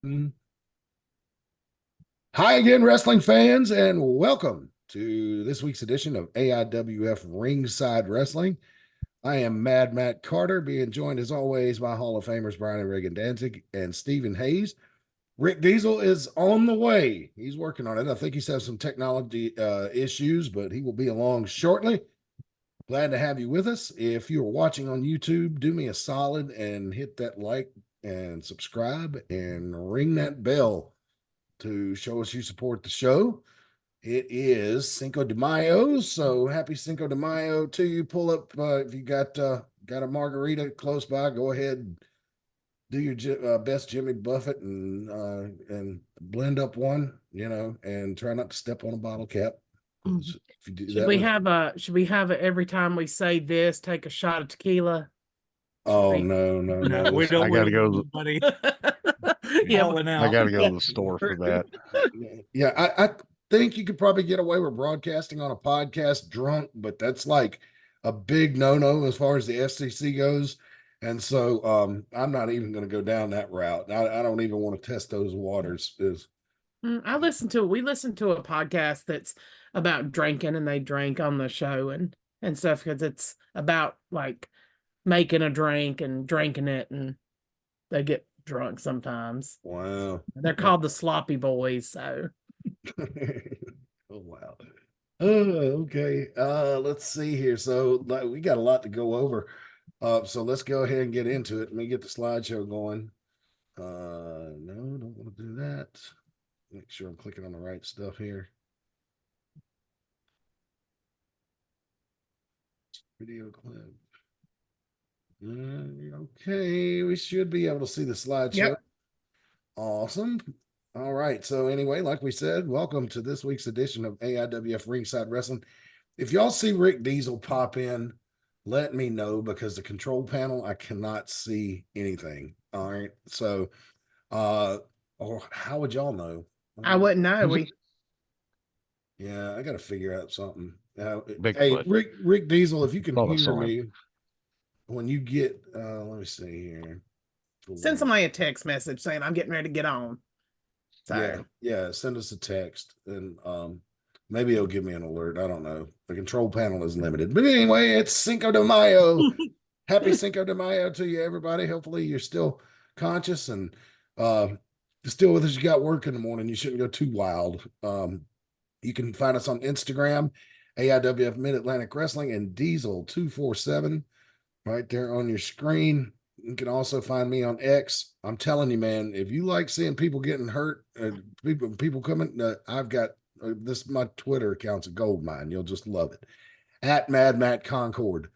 Mm. Hi again, wrestling fans, and welcome to this week's edition of AIWF Ringside Wrestling. I am Mad Matt Carter, being joined as always by Hall of Famers Brian and Reagan Danzig and Stephen Hayes. Rick Diesel is on the way. He's working on it. I think he's had some technology issues, but he will be along shortly. Glad to have you with us. If you're watching on YouTube, do me a solid and hit that like and subscribe and ring that bell to show us you support the show. It is Cinco de Mayo, so happy Cinco de Mayo to you. Pull up if you got a margarita close by. Go ahead, and do your best Jimmy Buffett and blend up one, and try not to step on a bottle cap. If you do Should that, we have it every time we say this, take a shot of tequila? oh no, no, no! We don't. I gotta go. buddy. Yeah, I gotta go to the store for that. Yeah, I think you could probably get away with broadcasting on a podcast drunk, but that's like a big no-no as far as the FCC goes. And so I'm not even going to go down that route. I don't even want to test those waters. we listened to a podcast that's about drinking, and they drank on the show and stuff, because it's about like making a drink and drinking it, and they get drunk sometimes. Wow. They're called the Sloppy Boys. So Oh wow. Oh, okay. Let's see here. So we got a lot to go over. So let's go ahead and get into it. Let me get the slideshow going. No, don't want to do that. Make sure I'm clicking on the right stuff here. Video clip. Okay, we should be able to see the slideshow. Yep. Awesome. All right. So anyway, like we said, welcome to this week's edition of AIWF Ringside Wrestling. If y'all see Rick Diesel pop in, let me know, because the control panel, I cannot see anything. All right. So or how would y'all know? I wouldn't know. Yeah, I got to figure out something. Bigfoot. Hey, Rick Diesel, if you can Love a hear song. me when you get, let me see here. Send somebody a text message saying I'm getting ready to get on. So yeah, send us a text, and maybe it'll give me an alert. I don't know. The control panel is limited. But anyway, it's Cinco de Mayo. Happy Cinco de Mayo to you, everybody. Hopefully you're still conscious and still with us. You got work in the morning. You shouldn't go too wild. You can find us on Instagram, AIWF Mid Atlantic Wrestling, and Diesel 247 right there on your screen. You can also find me on X. I'm telling you, man, if you like seeing people getting hurt, people coming, I've got this. My Twitter account's a gold mine. You'll just love it. At Mad Matt Concord.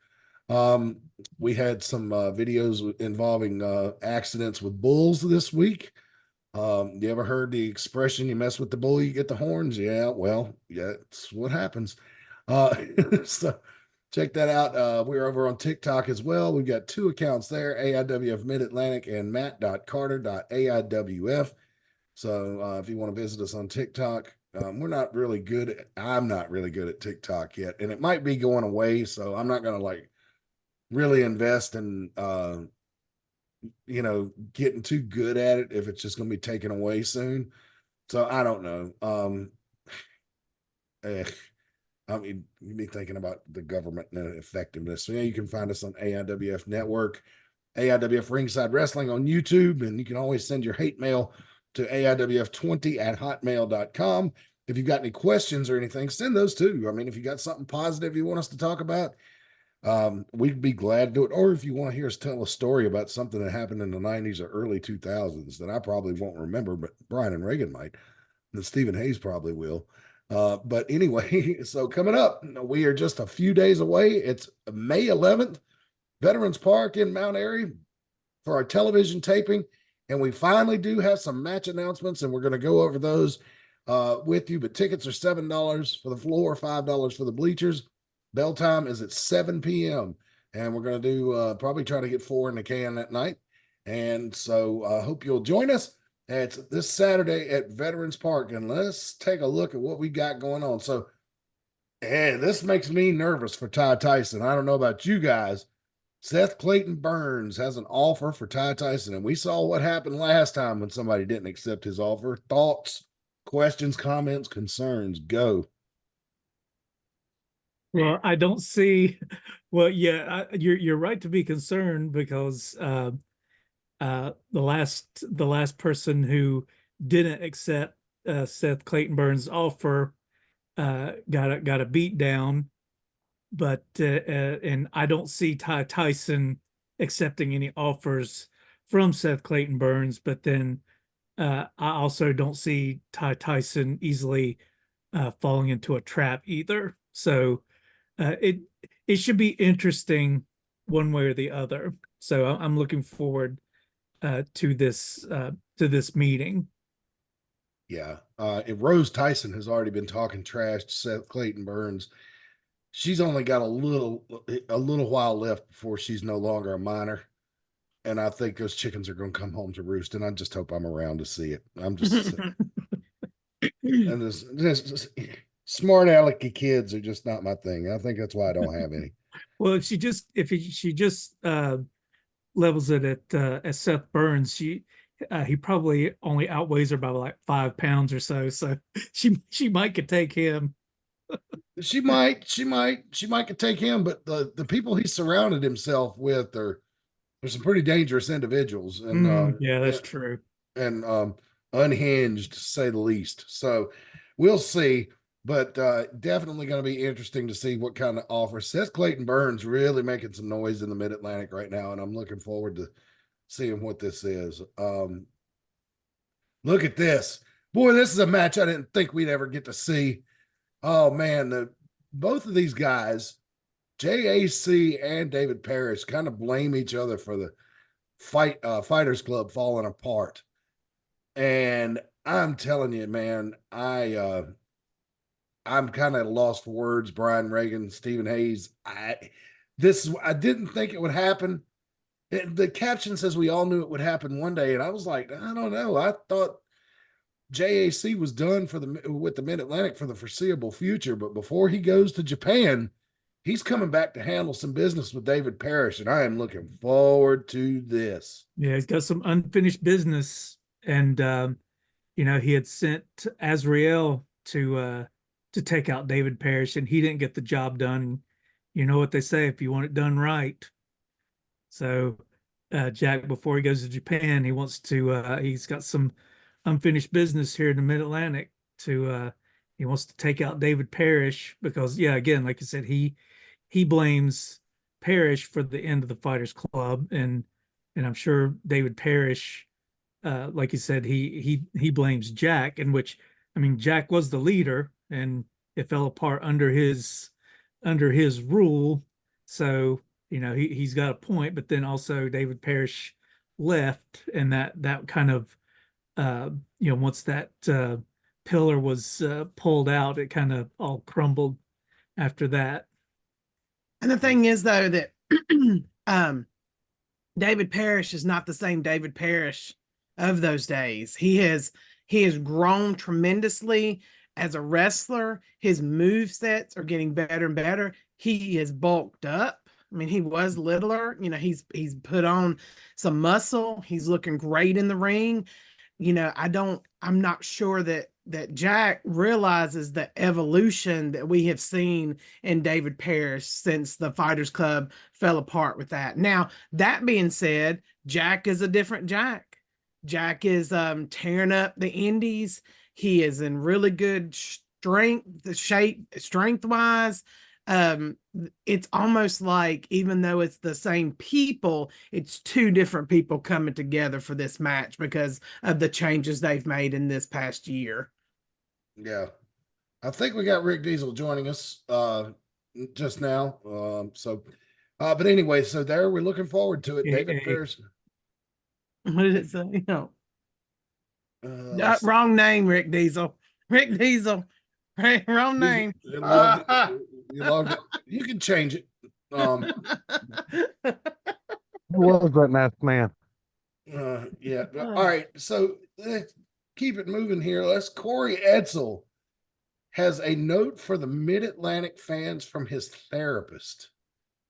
We had some videos involving accidents with bulls this week. You ever heard the expression, you mess with the bull, you get the horns? Yeah, well, yeah, that's what happens. So check that out. We're over on TikTok as well. We've got two accounts there, AIWF Mid Atlantic and matt.carter.aiwf. So if you want to visit us on TikTok, I'm not really good at TikTok yet, and it might be going away. So I'm not going to like really invest in, getting too good at it if it's just going to be taken away soon. So I don't know. I mean, you'd be thinking about the government and effectiveness. So yeah, you can find us on AIWF Network, AIWF Ringside Wrestling on YouTube, and you can always send your hate mail to AIWF20@hotmail.com. If you've got any questions or anything, send those too. I mean, if you got something positive you want us to talk about, we'd be glad to do it. Or if you want to hear us tell a story about something that happened in the 90s or early 2000s that I probably won't remember, but Brian and Reagan might, and Stephen Hayes probably will. But anyway, so coming up, we are just a few days away. It's May 11th, Veterans Park in Mount Airy for our television taping. And we finally do have some match announcements, and we're going to go over those with you. But tickets are $7 for the floor, $5 for the bleachers. Bell time is at 7 p.m. And we're going to do probably try to get 4 in the can that night. And so I hope you'll join us. It's this Saturday at Veterans Park, and let's take a look at what we got going on. So, this makes me nervous for Ty Tyson. I don't know about you guys, Seth Clayton Burns has an offer for Ty Tyson, and we saw what happened last time when somebody didn't accept his offer. Thoughts, questions, comments, concerns, go. Well, I don't see. Well, yeah, you're right to be concerned because the last person who didn't accept Seth Clayton Burns' offer got a beat down, but and I don't see Ty Tyson accepting any offers from Seth Clayton Burns. But then I also don't see Ty Tyson easily falling into a trap either. So it should be interesting one way or the other. So I'm looking forward to this meeting. Yeah. If Rose Tyson has already been talking trash to Seth Clayton Burns, she's only got a little while left before she's no longer a minor. And I think those chickens are going to come home to roost. And I just hope I'm around to see it. I'm just, and this smart alecky kids are just not my thing. I think that's why I don't have any. Well, if she just levels it at Seth Burns, he probably only outweighs her by like 5 pounds or so. So she might could take him. She might could take him, but the people he surrounded himself with are some pretty dangerous individuals, and Yeah, that's true. And unhinged to say the least. So we'll see, but definitely going to be interesting to see what kind of offer. Seth Clayton Burns really making some noise in the Mid Atlantic right now, and I'm looking forward to seeing what this is. Look at this, boy! This is a match I didn't think we'd ever get to see. Oh man, both of these guys, JAC and David Parrish, kind of blame each other for the Fighters Club falling apart. And I'm telling you, man, I'm kind of lost for words. Brian Reagan, Stephen Hayes. I didn't think it would happen. The caption says we all knew it would happen one day, and I was like, I don't know. I thought JAC was done with the Mid Atlantic for the foreseeable future, but before he goes to Japan, he's coming back to handle some business with David Parrish, and I am looking forward to this. Yeah, he's got some unfinished business, and he had sent Azrael to take out David Parrish, and he didn't get the job done. You know what they say, if you want it done right. So Jack, before he goes to Japan, he's got some unfinished business here in the Mid Atlantic he wants to take out David Parrish because, yeah, again, like I said, he blames Parrish for the end of the Fighters Club, and I'm sure David Parrish, like you said, he blames Jack, in which, I mean, Jack was the leader and it fell apart under his rule. So, he's got a point, but then also David Parrish left, and that kind of, once that pillar was pulled out, it kind of all crumbled after that. And the thing is, though, that David Parrish is not the same David Parrish of those days. He has grown tremendously as a wrestler. His move sets are getting better and better. He has bulked up. I mean, he was littler. He's put on some muscle. He's looking great in the ring. I'm not sure that Jack realizes the evolution that we have seen in David Parrish since the Fighters Club fell apart with that. Now, that being said, Jack is a different Jack. Jack is tearing up the indies. He is in really good strength-wise. It's almost like, even though it's the same people, it's two different people coming together for this match because of the changes they've made in this past year. Yeah. I think we got Rick Diesel joining us just now. But anyway, so there, we're looking forward to it. David Parrish. What did it say? No. Wrong name, Rick Diesel. Rick Diesel. Wrong name. You can change it. Who was that masked man? Yeah. All right. So let's keep it moving here. Corey Edsel has a note for the Mid Atlantic fans from his therapist.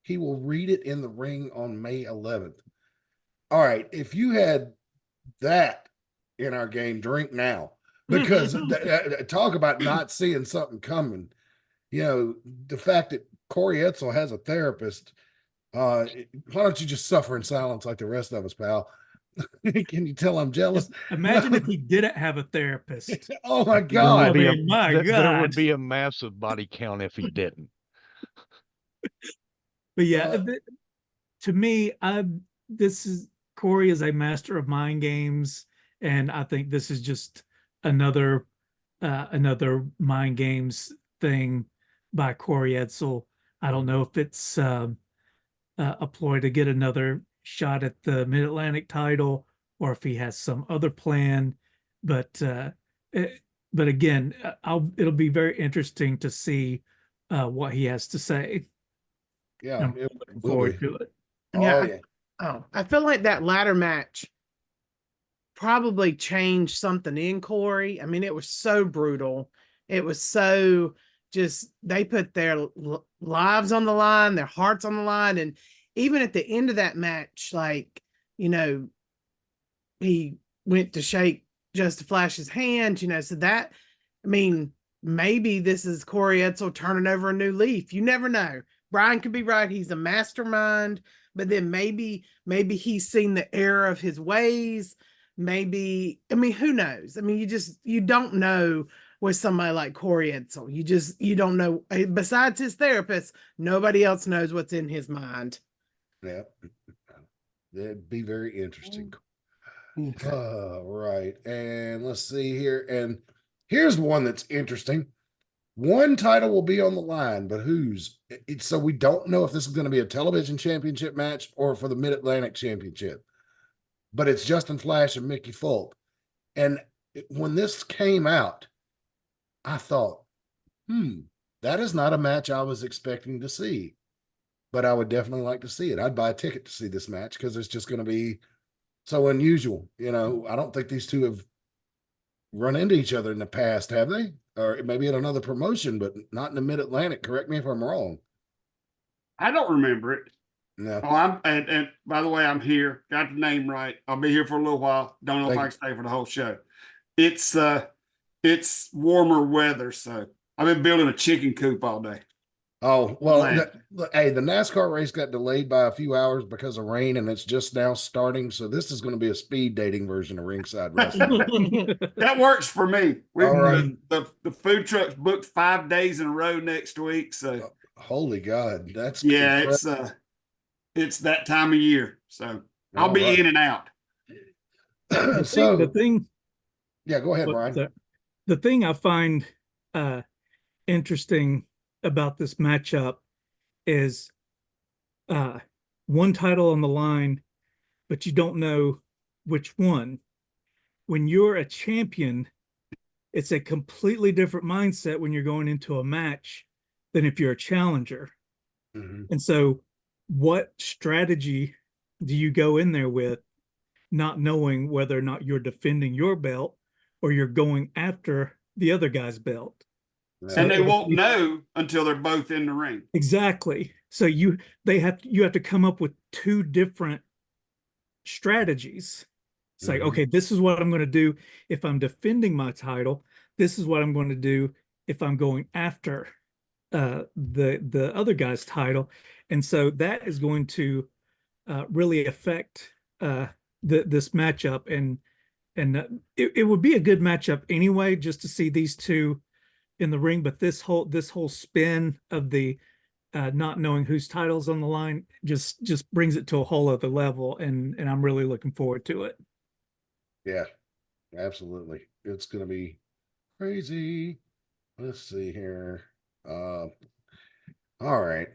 he will read it in the ring on May 11th. All right, if you had that in our game, drink now, because talk about not seeing something coming. You know, the fact that Corey Etzel has a therapist. Why don't you just suffer in silence like the rest of us, pal? Can you tell I'm jealous? Imagine if he didn't have a therapist. Oh my There would God. be I mean, my there God. would be a massive body count if he didn't. But yeah, to me, Corey is a master of mind games, and I think this is just another mind games thing by Corey Edsel. I don't know if it's a ploy to get another shot at the Mid Atlantic title, or if he has some other plan. But again, it'll be very interesting to see what he has to say. Yeah, I'm it looking will forward be. to it. Yeah. yeah. Oh, I feel like that ladder match probably changed something in Corey. I mean, it was so brutal. It was so just, they put their lives on the line, their hearts on the line. And even at the end of that match, like, you know, he went to shake Just Flash's hand, you know, so that, I mean, maybe this is Corey Etzel turning over a new leaf. You never know. Brian could be right. He's a mastermind, but then maybe he's seen the error of his ways. Maybe, I mean, who knows? I mean, you don't know with somebody like Corey Etzel. You don't know. Besides his therapist, nobody else knows what's in his mind. Yeah. That'd be very interesting. Right. And let's see here. And here's one that's interesting. One title will be on the line, but whose? So we don't know if this is going to be a television championship match or for the Mid Atlantic Championship. But it's Justin Flash and Mickey Fulp. And when this came out, I thought, that is not a match I was expecting to see. But I would definitely like to see it. I'd buy a ticket to see this match because it's just going to be so unusual. You know, I don't think these two have run into each other in the past, have they? Or maybe at another promotion, but not in the Mid Atlantic. Correct me if I'm wrong. I don't remember it. No. Oh, and by the way, I'm here. Got the name right. I'll be here for a little while. Don't know if I can stay for the whole show. It's warmer weather, so I've been building a chicken coop all day. Oh, well, hey, the NASCAR race got delayed by a few hours because of rain, and it's just now starting. So this is going to be a speed dating version of Ringside Wrestling. That works for me. All right. The food truck's booked 5 days in a row next week. So holy God, that's it's that time of year. So I'll all be right. in and out. So the thing, yeah, go ahead, Brian. The thing I find interesting about this matchup is one title on the line, but you don't know which one. When you're a champion, it's a completely different mindset when you're going into a match than if you're a challenger. Mm-hmm. And so what strategy do you go in there with, not knowing whether or not you're defending your belt or you're going after the other guy's belt? And they won't know until they're both in the ring. Exactly. So you have to come up with two different strategies. It's like, okay, this is what I'm going to do if I'm defending my title. This is what I'm going to do if I'm going after the other guy's title. And so that is going to really affect this matchup. And it would be a good matchup anyway, just to see these two in the ring. But this whole spin of the not knowing whose title's on the line just brings it to a whole other level, and I'm really looking forward to it. Yeah, absolutely. It's gonna be crazy. Let's see here. All right.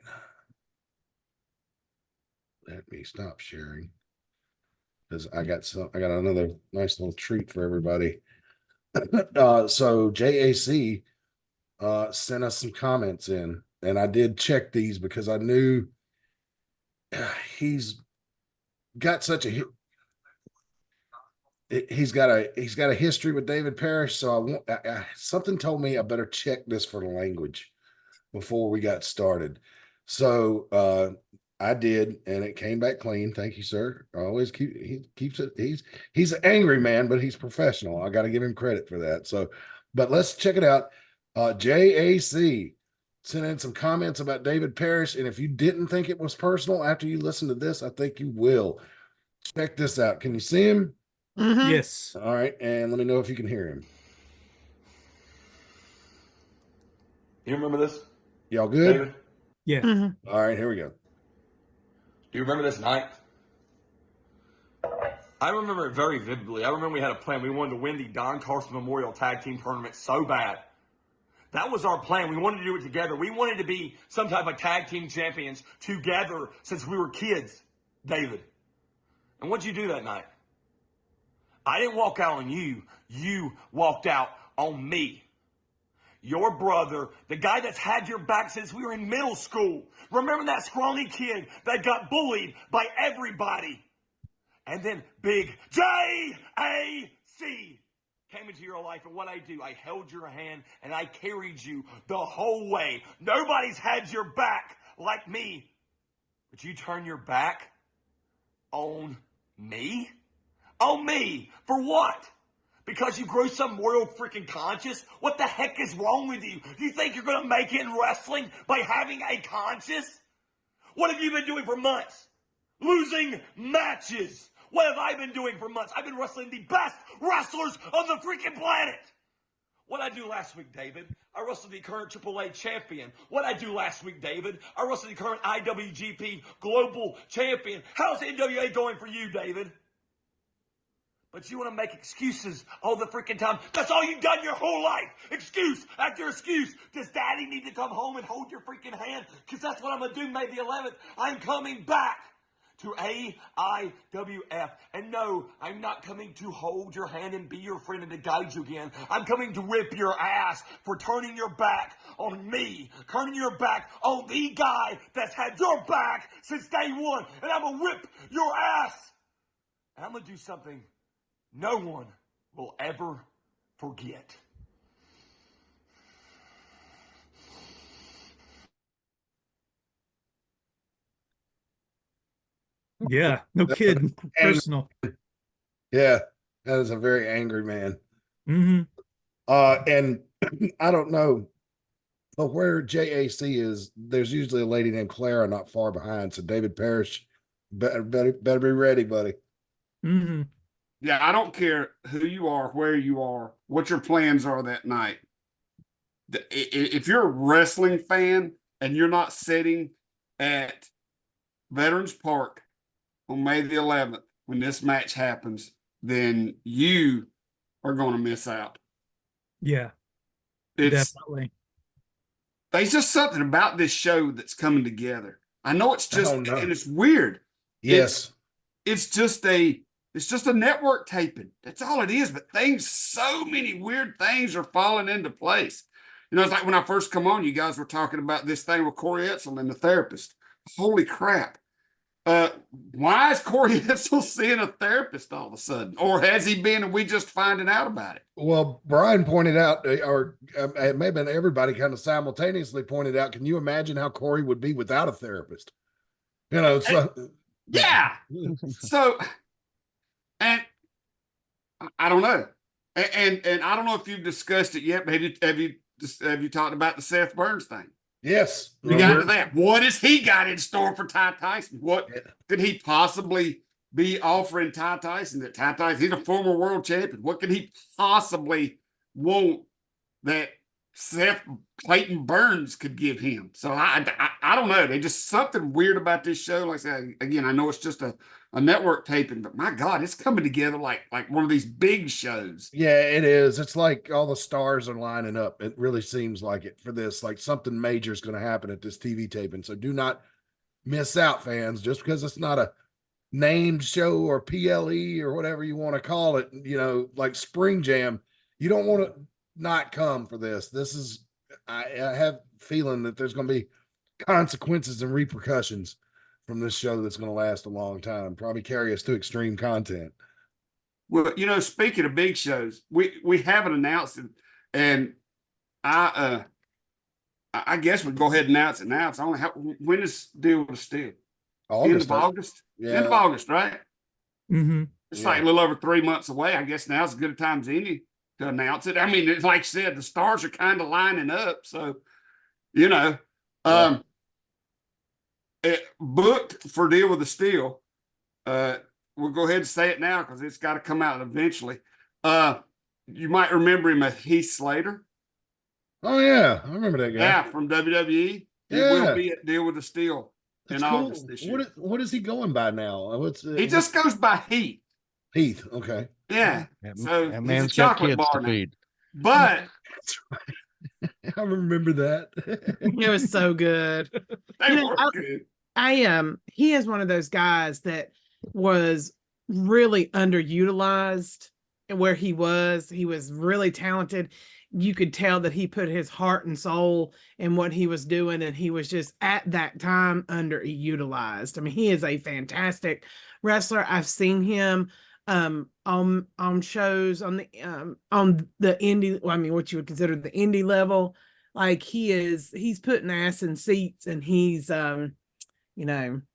Let me stop sharing because I got another nice little treat for everybody. So JAC sent us some comments in, and I did check these because I knew he's got he's got a history with David Parrish. So something told me I better check this for the language before we got started. So I did, and it came back clean. Thank you, sir. I always he keeps it. He's an angry man, but he's professional. I got to give him credit for that. So, but let's check it out. JAC sent in some comments about David Parrish, and if you didn't think it was personal after you listened to this, I think you will. Check this out. Can you see him? Mhm. Yes. All right, and let me know if you can hear him. You remember this, Y'all good? David? Yeah. Mhm. All right, here we go. Do you remember this night? I remember it very vividly. I remember we had a plan. We wanted to win the Don Carson Memorial Tag Team Tournament so bad. That was our plan. We wanted to do it together. We wanted to be some type of tag team champions together since we were kids, David. And what'd you do that night? I didn't walk out on you. You walked out on me. Your brother, the guy that's had your back since we were in middle school. Remember that scrawny kid that got bullied by everybody? And then big J-A-C came into your life. And what I do, I held your hand and I carried you the whole way. Nobody's had your back like me. But you turn your back on me? On me. For what? Because you grow some royal freaking conscience? What the heck is wrong with you? You think you're going to make it in wrestling by having a conscience? What have you been doing for months? Losing matches. What have I been doing for months? I've been wrestling the best wrestlers on the freaking planet. What did I do last week, David? I wrestled the current AAA champion. What did I do last week, David? I wrestled the current IWGP Global Champion. How's the NWA going for you, David? But you want to make excuses all the freaking time. That's all you've done your whole life. Excuse after excuse. Does Daddy need to come home and hold your freaking hand? Because that's what I'm going to do May the 11th. I'm coming back to AIWF. And no, I'm not coming to hold your hand and be your friend and to guide you again. I'm coming to whip your ass for turning your back on me. Turning your back on the guy that's had your back since day one. And I'm going to whip your ass. And I'm going to do something no one will ever forget. Yeah. No kidding. Personal. Yeah, that is a very angry man. Mm-hmm. And I don't know, but where JAC is, there's usually a lady named Clara not far behind. So David Parrish, better be ready, buddy. Mm-hmm. Yeah, I don't care who you are, where you are, what your plans are that night. If you're a wrestling fan and you're not sitting at Veterans Park on May the 11th when this match happens, then you are going to miss out. Yeah. It's Definitely. there's just something about this show that's coming together. I know it's just, Oh, no. and it's weird. Yes. It's just a network taping. That's all it is. But so many weird things are falling into place. You know, it's like when I first come on, you guys were talking about this thing with Corey Etzel and the therapist. Holy crap. Why is Corey Etzel seeing a therapist all of a sudden? Or has he been and we just finding out about it? Well, Brian pointed out, or it may have been everybody kind of simultaneously pointed out, can you imagine how Corey would be without a therapist? You know, so. Yeah. So, and I don't know. And I don't know if you've discussed it yet, but have you talked about the Seth Burns thing? Yes. You got into that. What has he got in store for Ty Tyson? What could he possibly be offering Ty Tyson? That Ty Tyson, he's a former world champion. What could he possibly want that Seth Clayton Burns could give him? So I don't know. There's just something weird about this show. Like I said, again, I know it's just a network taping, but my God, it's coming together like one of these big shows. Yeah, it is. It's like all the stars are lining up. It really seems like it for this. Like something major is going to happen at this TV taping. So do not miss out, fans. Just because it's not a named show or PLE or whatever you want to call it, you know, like Spring Jam, you don't want to not come for this. This is, I have a feeling that there's going to be consequences and repercussions from this show that's going to last a long time, probably carry us to extreme content. Well, you know, speaking of big shows, we haven't announced it, and I I guess we'd go ahead and announce it now. It's only when is Deal with the Steel? End of August? Yeah. End of August, right? Mm-hmm. It's like a little over 3 months away. I guess now's as good a time as any to announce it. I mean, it's like I said, the stars are kind of lining up. So, you know, booked for Deal with the Steel. We'll go ahead and say it now because it's got to come out eventually. You might remember him as Heath Slater. Oh yeah, I remember that guy. Yeah, from WWE. He will be at Deal with the Steel in August this year. What is he going by now? He just goes by Heath. Heath. Okay. Yeah. So that he's a man's got chocolate kids bar to now. feed. But I remember that. It was so good. they You know, were good. He is one of those guys that was really underutilized where he was really talented. You could tell that he put his heart and soul in what he was doing, and he was just at that time underutilized. I mean, he is a fantastic wrestler. I've seen him on shows on the indie, well, I mean, what you would consider the indie level. Like he's putting ass in seats, and he's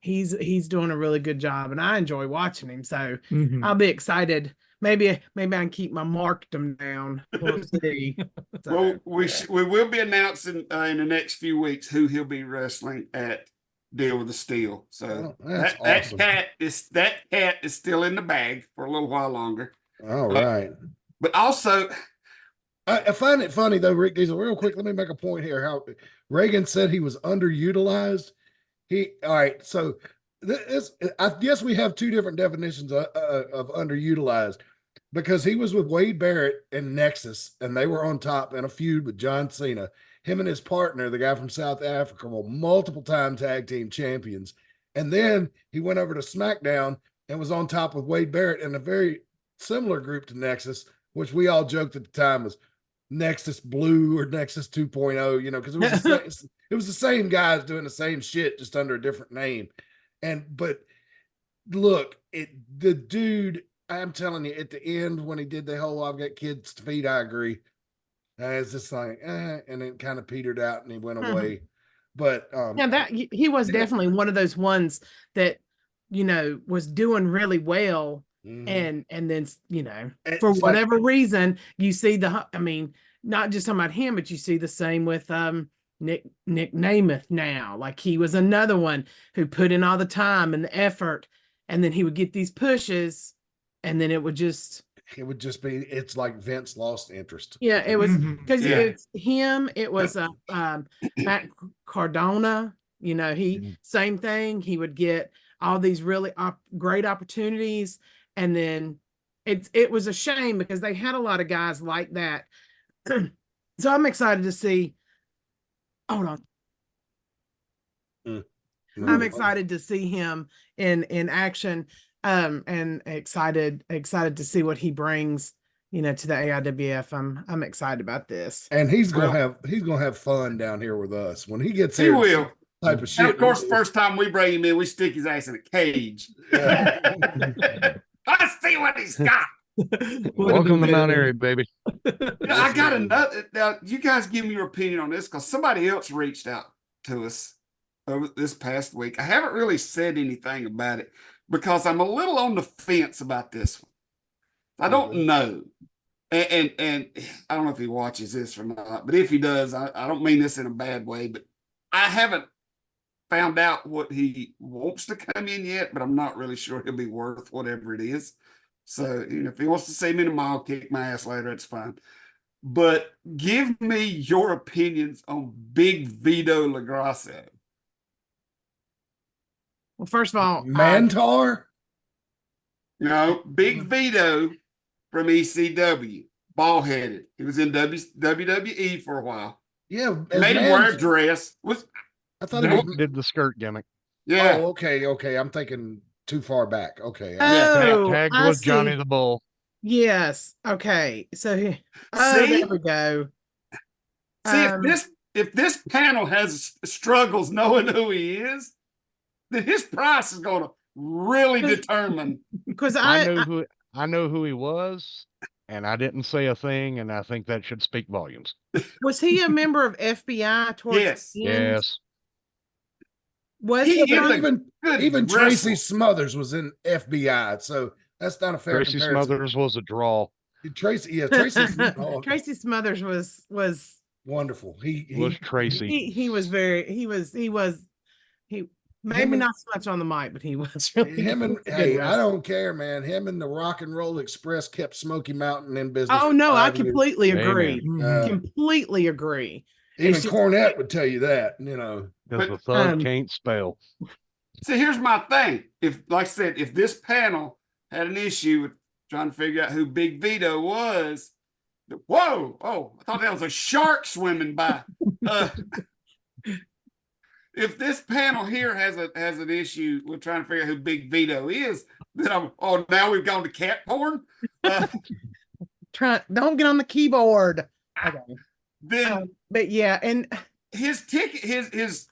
he's doing a really good job, and I enjoy watching him. So I'll be excited. Maybe I can keep my markdom down. We'll see. So, Well, we will be announcing in the next few weeks who he'll be wrestling at Deal with the Steel. So that's that awesome. cat is still in the bag for a little while longer. All right. But also, I find it funny though, Rick Diesel. Real quick, let me make a point here. How Reagan said he was underutilized. All right. So I guess we have two different definitions of underutilized, because he was with Wade Barrett and Nexus, and they were on top in a feud with John Cena. Him and his partner, the guy from South Africa, were multiple time tag team champions. And then he went over to SmackDown and was on top with Wade Barrett in a very similar group to Nexus, which we all joked at the time was Nexus Blue or Nexus 2.0, because it was the same guys doing the same shit, just under a different name. But look, the dude, I'm telling you, at the end when he did the whole "I've got kids to feed," I agree. It's just like, and it kind of petered out, and he went away. But that he was definitely one of those ones that was doing really well, and then for whatever reason, you see not just talking about him, but you see the same with Nick Namath now. Like, he was another one who put in all the time and the effort, and then he would get these pushes, and then it would just be, it's like Vince lost interest. Yeah, it was because it's him. It was Matt Cardona. Same thing. He would get all these really great opportunities, and then it was a shame because they had a lot of guys like that. So I'm excited to see. Hold on. I'm excited to see him in action. And excited to see what he brings, to the AIWF. I'm excited about this. And he's gonna have fun down here with us when he gets he here. will. Type of shit. And of course, the first time we bring him in, we stick his ass in a cage. Yeah. Let's see what he's got. Welcome to Mount Airy, baby. I got another. Now, you guys give me your opinion on this, because somebody else reached out to us over this past week. I haven't really said anything about it, because I'm a little on the fence about this one. I don't know. And I don't know if he watches this or not, but if he does, I don't mean this in a bad way, but I haven't found out what he wants to come in yet, but I'm not really sure he'll be worth whatever it is. So, if he wants to see me in a mile, kick my ass later, that's fine. But give me your opinions on Big Vito LaGrasso. Well, first of all, Mantar? No, Big Vito from ECW, bald headed. He was in WWE for a while. Yeah, Made him wear a dress. I thought he Did the skirt gimmick. Yeah. Oh, okay. I'm thinking too far back. Okay. Tagged I with Johnny see. the Bull. Yes. Okay. So See? there we go. See, if this panel has struggles knowing who he is, then his price is going to really determine. Because I know who he was, and I didn't say a thing, and I think that should speak volumes. Was he a member of FBI towards Yes. the end? Yes. Was He he? is a even good Tracy wrestler. Smothers was in FBI, so that's not a fair Tracy comparison. Smothers was a draw. Tracy Tracy Smothers was wonderful. Was Tracy. he was maybe not so much on the mic, but he was really him and he was a good hey, I wrestler. don't care, man. Him and the Rock and Roll Express kept Smoky Mountain in business. Oh for no, I 5 years. completely agree. Mhm. Completely agree. Even It's just- Cornette would tell you that, you know. Because But, the thug um, can't spell. See, here's my thing. If, like I said, if this panel had an issue with trying to figure out who Big Vito was, whoa, oh, I thought that was a shark swimming by. If this panel here has an issue with trying to figure out who Big Vito is, then now we've gone to cat porn. Don't get on the keyboard. Okay. Then But yeah, and his ticket, his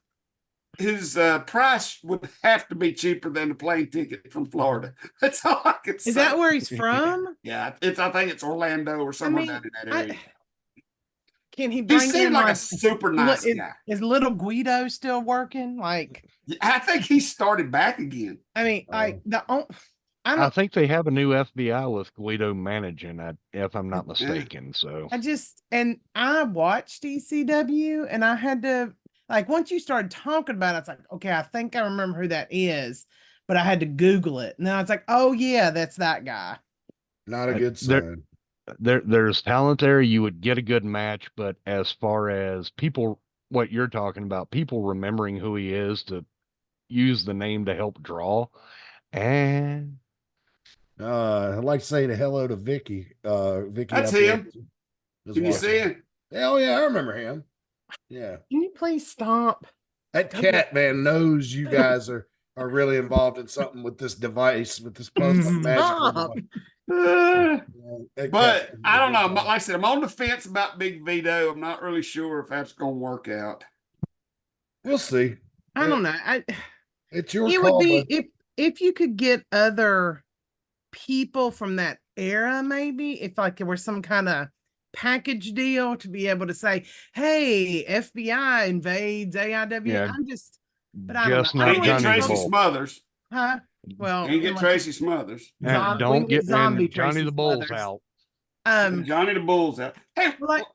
price would have to be cheaper than the plane ticket from Florida. That's all I can say. is that where he's from? Yeah, I think it's Orlando or somewhere down in that area. Can he He bring seemed in like a super nice guy. Is little Guido still working? Like, I think he started back again. I mean, I I don't. think they have a new FBI with Guido managing, if I'm not mistaken. So I watched ECW and I had to, like, once you started talking about it, it's like, okay, I think I remember who that is, but I had to Google it. And then I was like, oh yeah, that's that guy. Not a good sign. there's talent there. You would get a good match, but as far as people, what you're talking about, people remembering who he is to use the name to help draw, and I'd like to say hello to Vicky. Vicky, That's out there him. is Can you watching. see him? Hell yeah, I remember him. Yeah. Can you please stop? That cat man knows you guys are really involved in something with this device, with this puzzle magical Stop. device. That But cat- I don't know. Like I said, I'm on the fence about Big Vito. I'm not really sure if that's going to work out. We'll see. I don't know. It's your It call. would be But if you could get other people from that era, maybe if like there was some kind of package deal to be able to say, hey, FBI invades AIW. Yeah. But I don't just know. not Can't get Johnny Tracy Bull. Smothers. Huh? Well, Can't get unless- Tracy Smothers. And we don't need get zombie and Johnny Tracy the Bull's Smothers. out. Johnny the Bull's out. Hey, like-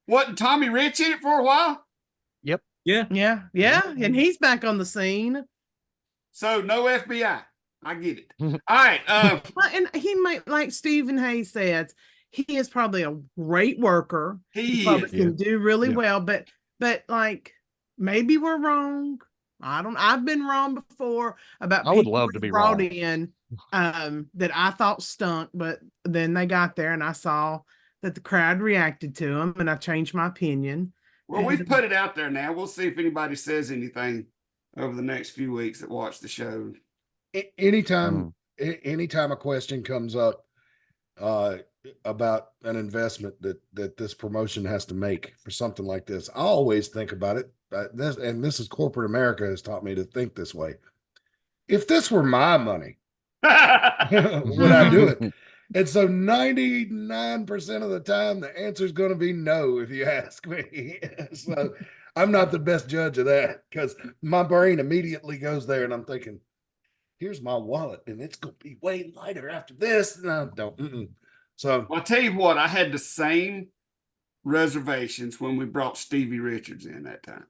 wasn't Tommy Rich in it for a while? yeah, and he's back on the scene. So no FBI. I get it. All right. Well, and he might, like Stephen Hayes says, he is probably a great worker. He probably is. can do really Yeah. well, but like maybe we're wrong. I've been wrong before about I would people love we to be brought wrong. in that I thought stunk, but then they got there and I saw that the crowd reacted to them and I changed my opinion. Well, we've put it out there now. We'll see if anybody says anything over the next few weeks that watch the show. anytime a question comes up about an investment that this promotion has to make for something like this, I always think about it. This is corporate America has taught me to think this way. If this were my money, would I do it? And so 99% of the time, the answer is going to be no if you ask me. So I'm not the best judge of that because my brain immediately goes there and I'm thinking, here's my wallet and it's going to be way lighter after this. No, don't. So I'll tell you what, I had the same reservations when we brought Stevie Richards in that time.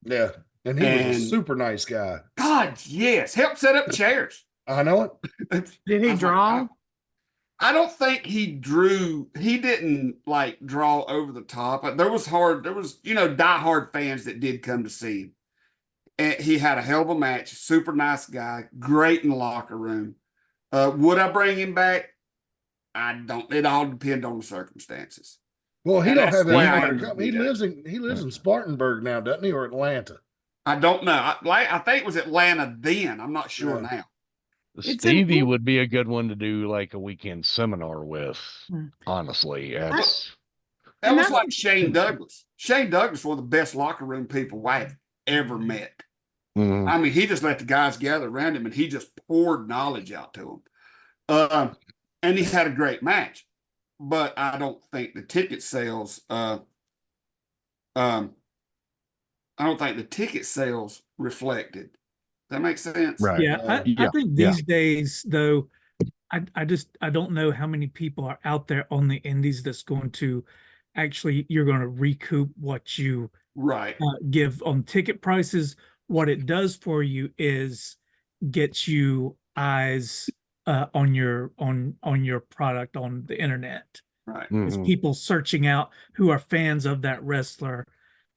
yeah. And he was a super nice guy. God, yes. Help set up chairs. I know it. Did he draw? I don't think he drew. He didn't like draw over the top. There was diehard fans that did come to see him. And he had a hell of a match. Super nice guy. Great in the locker room. Would I bring him back? I don't. It all depends on the circumstances. Well, he And don't that's have the way I anywhere to come. He understand lives in Spartanburg now, doesn't he, or Atlanta? I don't know. I think it was Atlanta then. I'm not sure Yeah. now. Stevie would be a good one to do like a weekend seminar with. Honestly, That was like Shane Douglas. Shane Douglas was one of the best locker room people I've ever met. Mhm. I mean, he just let the guys gather around him and he just poured knowledge out to them. And he had a great match. but I don't think the ticket sales. I don't think the ticket sales reflected. That makes sense. Right. Yeah, I Yeah, think yeah. these days though, I don't know how many people are out there on the indies that's going to actually you're going to recoup what you Right. give on ticket prices. What it does for you is gets you eyes on your product on the internet. Right. It's Mhm. people searching out who are fans of that wrestler.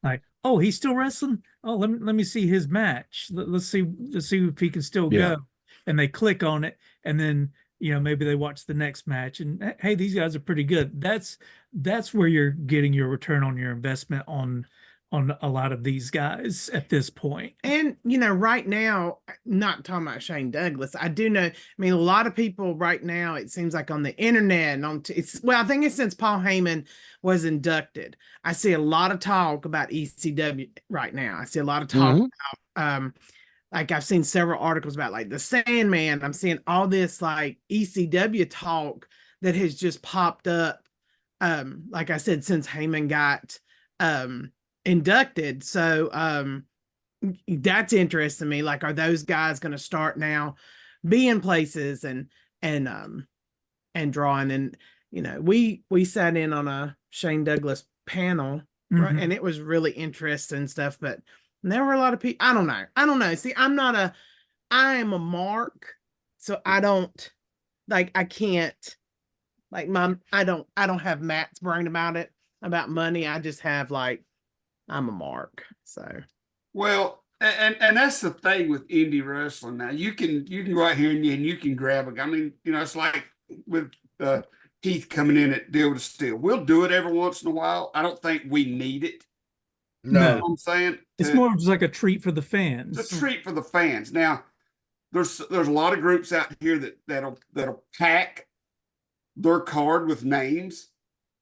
Like, oh, he's still wrestling. Oh, let me see his match. Let's see if he can still Yeah. go. And they click on it, and then maybe they watch the next match, and hey, these guys are pretty good. That's where you're getting your return on your investment on a lot of these guys at this point. And right now, not talking about Shane Douglas, I do know. I mean, a lot of people right now, it seems like on the internet and I think it's since Paul Heyman was inducted. I see a lot of talk about ECW right now. I see a lot of talk Mhm. about like I've seen several articles about like the Sandman. I'm seeing all this like ECW talk that has just popped up. Like I said, since Heyman got inducted. So that's interesting to me. Like, are those guys going to start now being places and drawing? And we sat in on a Shane Douglas panel, right? Mhm. And it was really interesting stuff, but there were a lot of people. I don't know. See, I am a mark, so I don't like, I can't like I don't have Matt's brain about money. I just have like, I'm a mark. So Well, and that's the thing with indie wrestling. Now you can go out here and you can grab a. I mean, it's like with Heath coming in at Deal to Steal. We'll do it every once in a while. I don't think we need it. You know No, what I'm saying? It's more just like a treat for the fans. It's a treat for the fans. Now, there's a lot of groups out here that'll pack their card with names.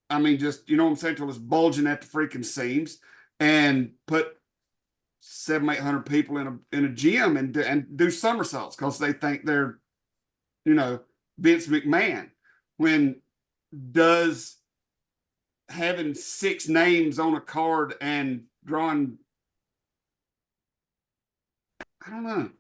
I mean, just what I'm saying, till it's bulging at the freaking seams, and put 700-800 people in a gym and do somersaults because they think they're Vince McMahon. When does having 6 names on a card and drawing, I don't know.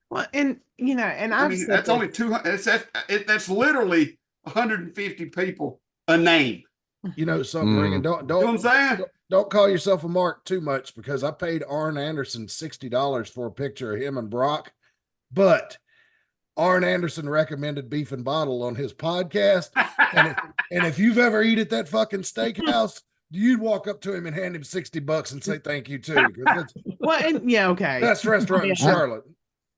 well, and and I I've mean, said that's this. only 200. That's literally 150 people a name. Something, Regan. Mm. Don't You know what I'm saying? don't call yourself a mark too much, because I paid Arn Anderson $60 for a picture of him and Brock, but Arn Anderson recommended Beef and Bottle on his podcast, and if you've ever eaten at that fucking steakhouse, you'd walk up to him and hand him $60 and say thank you too. Well, and yeah, okay. Best restaurant in Yeah. Charlotte.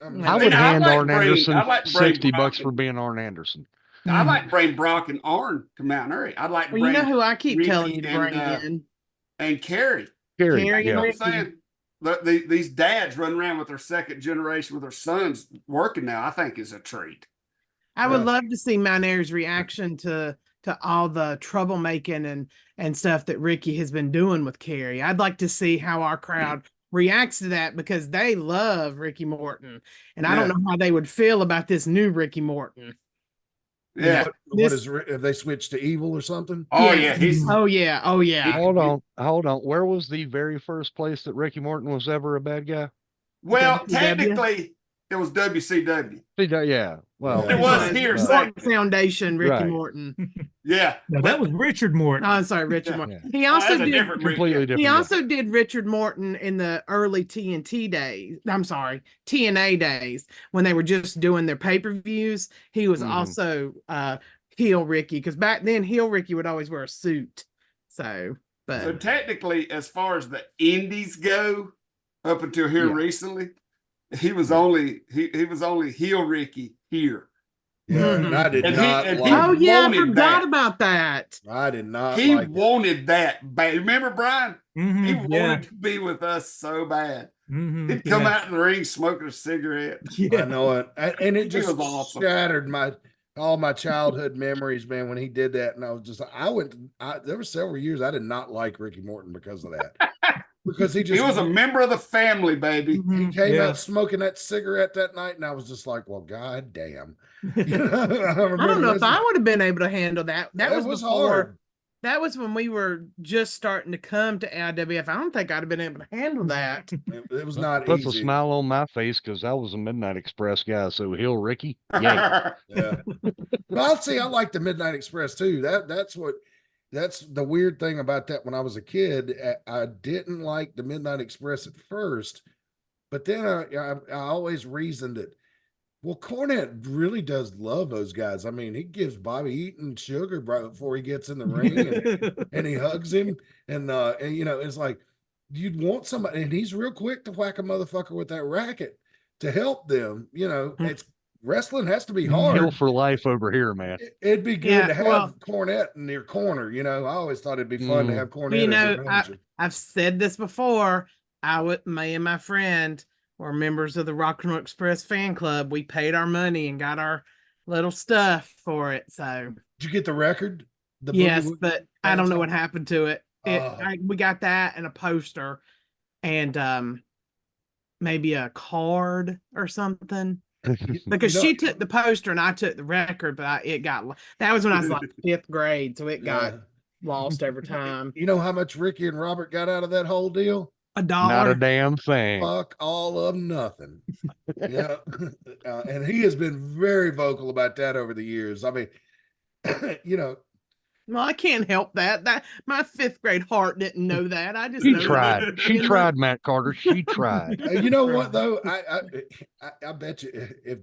I would And I'd hand like Arn to bring- Anderson I'd like to bring $60 Brock for and- being Arn Anderson. I'd like to bring Brock and Arn to Mount Airy. I'd like to Well, bring you know who I keep Ricky telling you to bring and, in? and Carrie. Carrie, Carrie You know and what I'm Ricky. saying? These dads running around with their second generation with their sons working now, I think is a treat. I would Yeah. love to see Mount Airy's reaction to all the troublemaking and stuff that Ricky has been doing with Carrie. I'd like to see how our crowd reacts to that, because they love Ricky Morton, and I don't Yeah. know how they would feel about this new Ricky Morton. Yeah. What is, have they switched to evil or something? Oh yeah. He's Oh yeah. Oh yeah. Hold on. Where was the very first place that Ricky Morton was ever a bad guy? well, WCW? technically it was WCW. Yeah. Well, It was here, Morton second. Foundation, Ricky Right. Morton. Yeah. No, that was Richard Oh, Morton. I'm sorry, Richard Yeah. Morton. Yeah. He also that's a did. different completely different. He guy. also did Richard Morton in the early TNT days. I'm sorry, TNA days, when they were just doing their pay-per-views. He was Mhm. also heel Ricky, because back then heel Ricky would always wear a suit. So, but So technically, as far as the indies go, up until here Yeah. recently, he was only heel Ricky here. Yeah, and I did And not he like. oh yeah, I wanted forgot that. about that. I did not He like it. wanted that bad. Remember, Brian? He Mhm, yeah. wanted to be with us so bad. Mhm, He'd come yeah. out in the ring smoking a cigarette. Yeah. I know it, and it just was awesome. shattered all my childhood memories, man. When he did that, and I was just, there were several years I did not like Ricky Morton because of that. because he He was a member of the family, baby. he came Yeah. out smoking that cigarette that night, and I was just like, well, god damn. You know, I don't know if I would have been able to handle that. That was before. hard. That was when we were just starting to come to AIWF. I don't think I'd have been able to handle that. It was not Puts easy. a smile on my face because I was a Midnight Express guy. So Hill Ricky, yeah. Yeah. Well, see, I like the Midnight Express too. That's the weird thing about that. When I was a kid, I didn't like the Midnight Express at first, but then I always reasoned it. Well, Cornette really does love those guys. I mean, he gives Bobby Eaton sugar right before he gets in the ring, and he hugs him, and you know, it's like you'd want somebody, and he's real quick to whack a motherfucker with that racket to help them. You know, it's wrestling has to be hard. Hill for life over here, man. It'd be good Yeah, to have well- Cornette in your corner. You know, I always thought it'd be fun to have Cornette You as know, your manager. I've said this before. Me and my friend were members of the Rock and Roll Express fan club. We paid our money and got our little stuff for it. So Did you get the record? The yes, Boogie but I don't know Woogie what happened to it. We got that and a poster and maybe a card or something. Because she took the poster and I took the record, but that was when I was like 5th grade, so it got lost over time. You know how much Ricky and Robert got out of that whole deal? $1. Not a damn thing. Fuck all of nothing. Yeah. And he has been very vocal about that over the years. I mean, you know, Well, I can't help that. That my 5th grade heart didn't know that. I just She know tried. She that- tried, Matt Carter. She tried. you know what though? I bet you if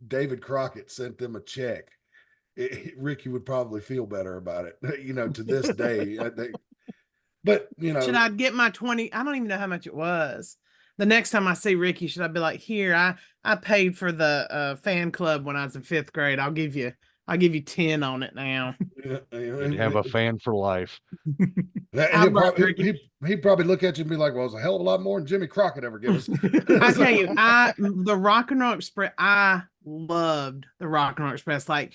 David Crockett sent them a check, Ricky would probably feel better about it. You know, to this day. But you know, Should I get my 20? I don't even know how much it was. The next time I see Ricky, should I be like, here, I paid for the fan club when I was in 5th grade. I'll give you 10 on it now. You'd have a fan for life. He'd probably look at you and be like, well, it's a hell of a lot more than Jimmy Crockett ever gave us. I tell you, the Rock and Roll Express, I loved the Rock and Roll Express. Like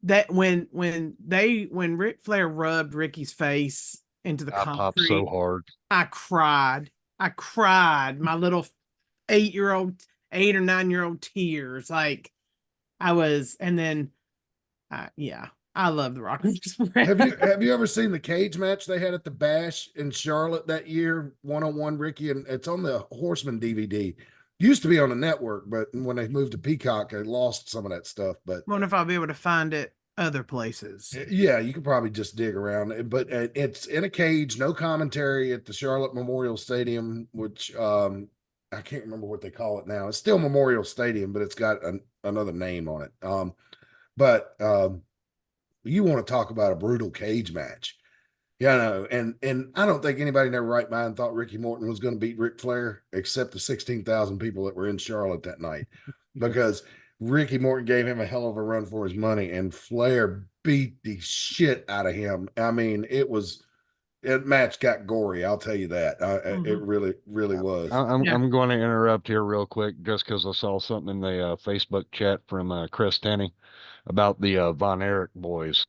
that when Ric Flair rubbed Ricky's face into the I concrete, popped so hard. I cried. My little 8 or 9-year-old tears. Like I was, and then I love the Rock and Roll Express. Have you ever seen the cage match they had at the Bash in Charlotte that year? 1-on-1 Ricky, and it's on the Horseman DVD. Used to be on the network, but when they moved to Peacock, they lost some of that stuff. But Wonder if I'll be able to find it other places. yeah, you could probably just dig around. But it's in a cage, no commentary at the Charlotte Memorial Stadium, which I can't remember what they call it now. It's still Memorial Stadium, but it's got another name on it. But you want to talk about a brutal cage match, you know, and I don't think anybody in their right mind thought Ricky Morton was going to beat Ric Flair, except the 16,000 people that were in Charlotte that night, because Ricky Morton gave him a hell of a run for his money, and Flair beat the shit out of him. I mean, that match got gory. I'll tell you that. It really, really was. I'm going to interrupt here real quick just because I saw something in the Facebook chat from Chris Tenney about the Von Erich boys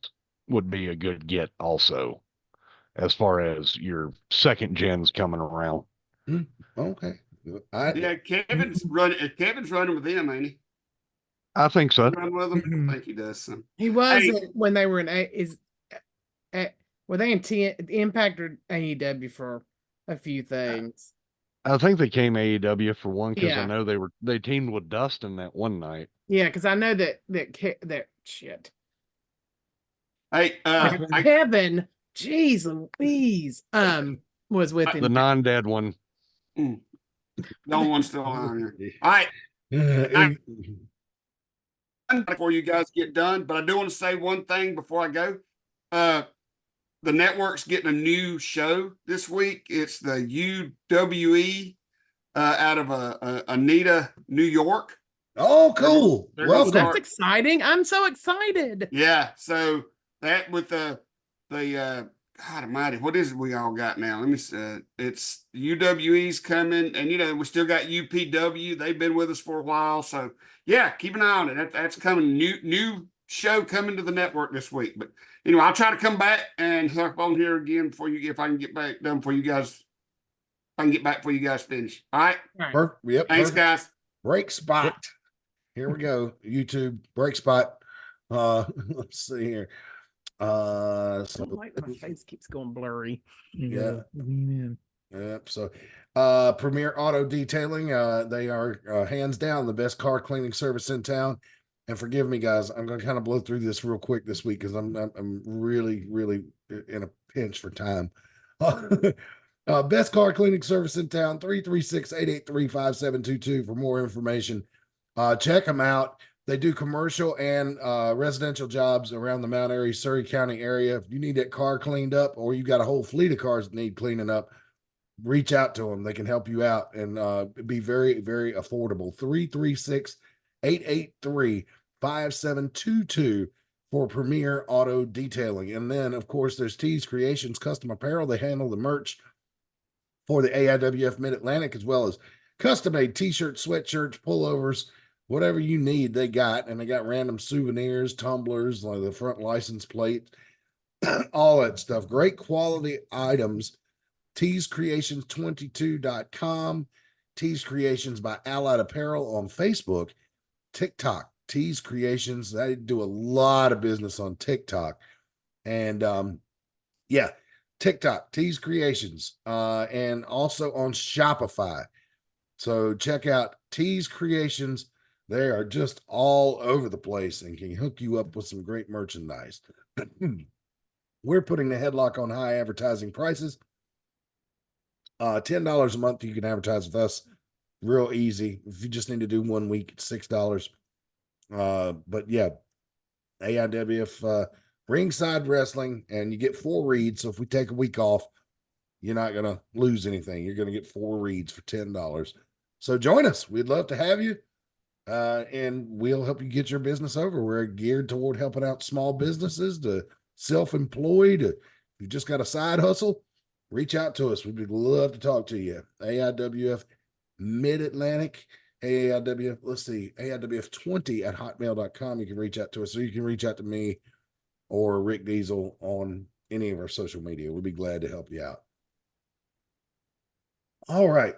would be a good get also, as far as your second gens coming around. Okay. Kevin's running with them, ain't he? I think so. Run with them? I think he does. So. He was when they were in were they in Impact or AEW for a few things? I think they came AEW for one because Yeah. I know they teamed with Dustin that one night. Yeah, because I know that shit. Hey, Kevin, jeez Louise, was with him. The non-dead one. No one's still on here. All right. Before you guys get done, but I do want to say one thing before I go. The network's getting a new show this week. It's the UWE out of Anita, New York. Oh, cool. They're Welcome. That's exciting. I'm so excited. Yeah, so that with the God Almighty, what is it we all got now? Let me see. It's UWE's coming, and we still got UPW. They've been with us for a while, so yeah, keep an eye on it. That's coming. New show coming to the network this week. But anyway, I'll try to come back and hop on here again if I can get back done before you guys I can get back before you guys finish. All right. All right. Yep. Thanks, Perfect. guys. Break spot. Here we go. YouTube break spot. Let's see here. I So don't like my face keeps going blurry. Yeah. Amen. Yep. So, Premier Auto Detailing, they are hands down the best car cleaning service in town. And forgive me, guys, I'm going to kind of blow through this real quick this week because I'm really, really in a pinch for time. Best car cleaning service in town, 336-883-5722 for more information. Check them out. They do commercial and residential jobs around the Mount Airy, Surry County area. If you need that car cleaned up or you got a whole fleet of cars that need cleaning up, reach out to them. They can help you out and be very, very affordable. 336-883-5722 for Premier Auto Detailing. And then, of course, there's T's Creations Custom Apparel. They handle the merch for the AIWF Mid Atlantic, as well as custom-made t-shirts, sweatshirts, pullovers, whatever you need, they got. And they got random souvenirs, tumblers, like the front license plate, all that stuff. Great quality items. teescreations22.com, Tees Creations by Allied Apparel on Facebook, TikTok, Tees Creations. They do a lot of business on TikTok. And yeah, TikTok, Tees Creations, and also on Shopify. So check out Tees Creations. They are just all over the place and can hook you up with some great merchandise. We're putting the headlock on high advertising prices. $10 a month, you can advertise with us. Real easy. If you just need to do 1 week, it's $6. But yeah, AIWF Ringside Wrestling, and you get 4 reads. So if we take a week off, you're not going to lose anything. You're going to get 4 reads for $10. So join us. We'd love to have you. And we'll help you get your business over. We're geared toward helping out small businesses to self-employed. If you just got a side hustle, reach out to us. We'd love to talk to you. AIWF Mid Atlantic, AIWF, let's see, AIWF20@hotmail.com. You can reach out to us, or you can reach out to me or Rick Diesel on any of our social media. We'd be glad to help you out. All right.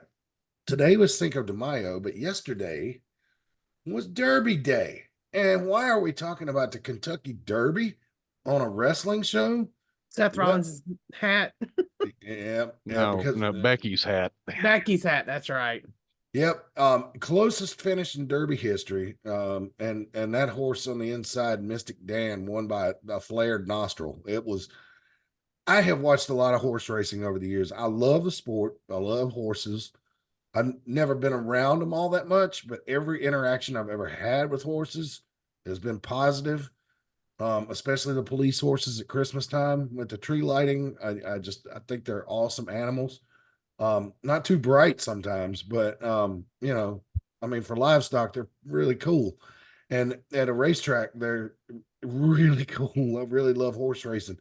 Today was Cinco de Mayo, but yesterday was Derby Day. And why are we talking about the Kentucky Derby on a wrestling show? Seth Rollins' hat. Yeah, No, because Becky's hat. Becky's hat, that's right. Yep. Closest finish in Derby history. And that horse on the inside, Mystic Dan, won by a flared nostril. I have watched a lot of horse racing over the years. I love the sport. I love horses. I've never been around them all that much, but every interaction I've ever had with horses has been positive. Especially the police horses at Christmas time with the tree lighting. I think they're awesome animals. Not too bright sometimes, but for livestock, they're really cool. And at a racetrack, they're really cool. I really love horse racing.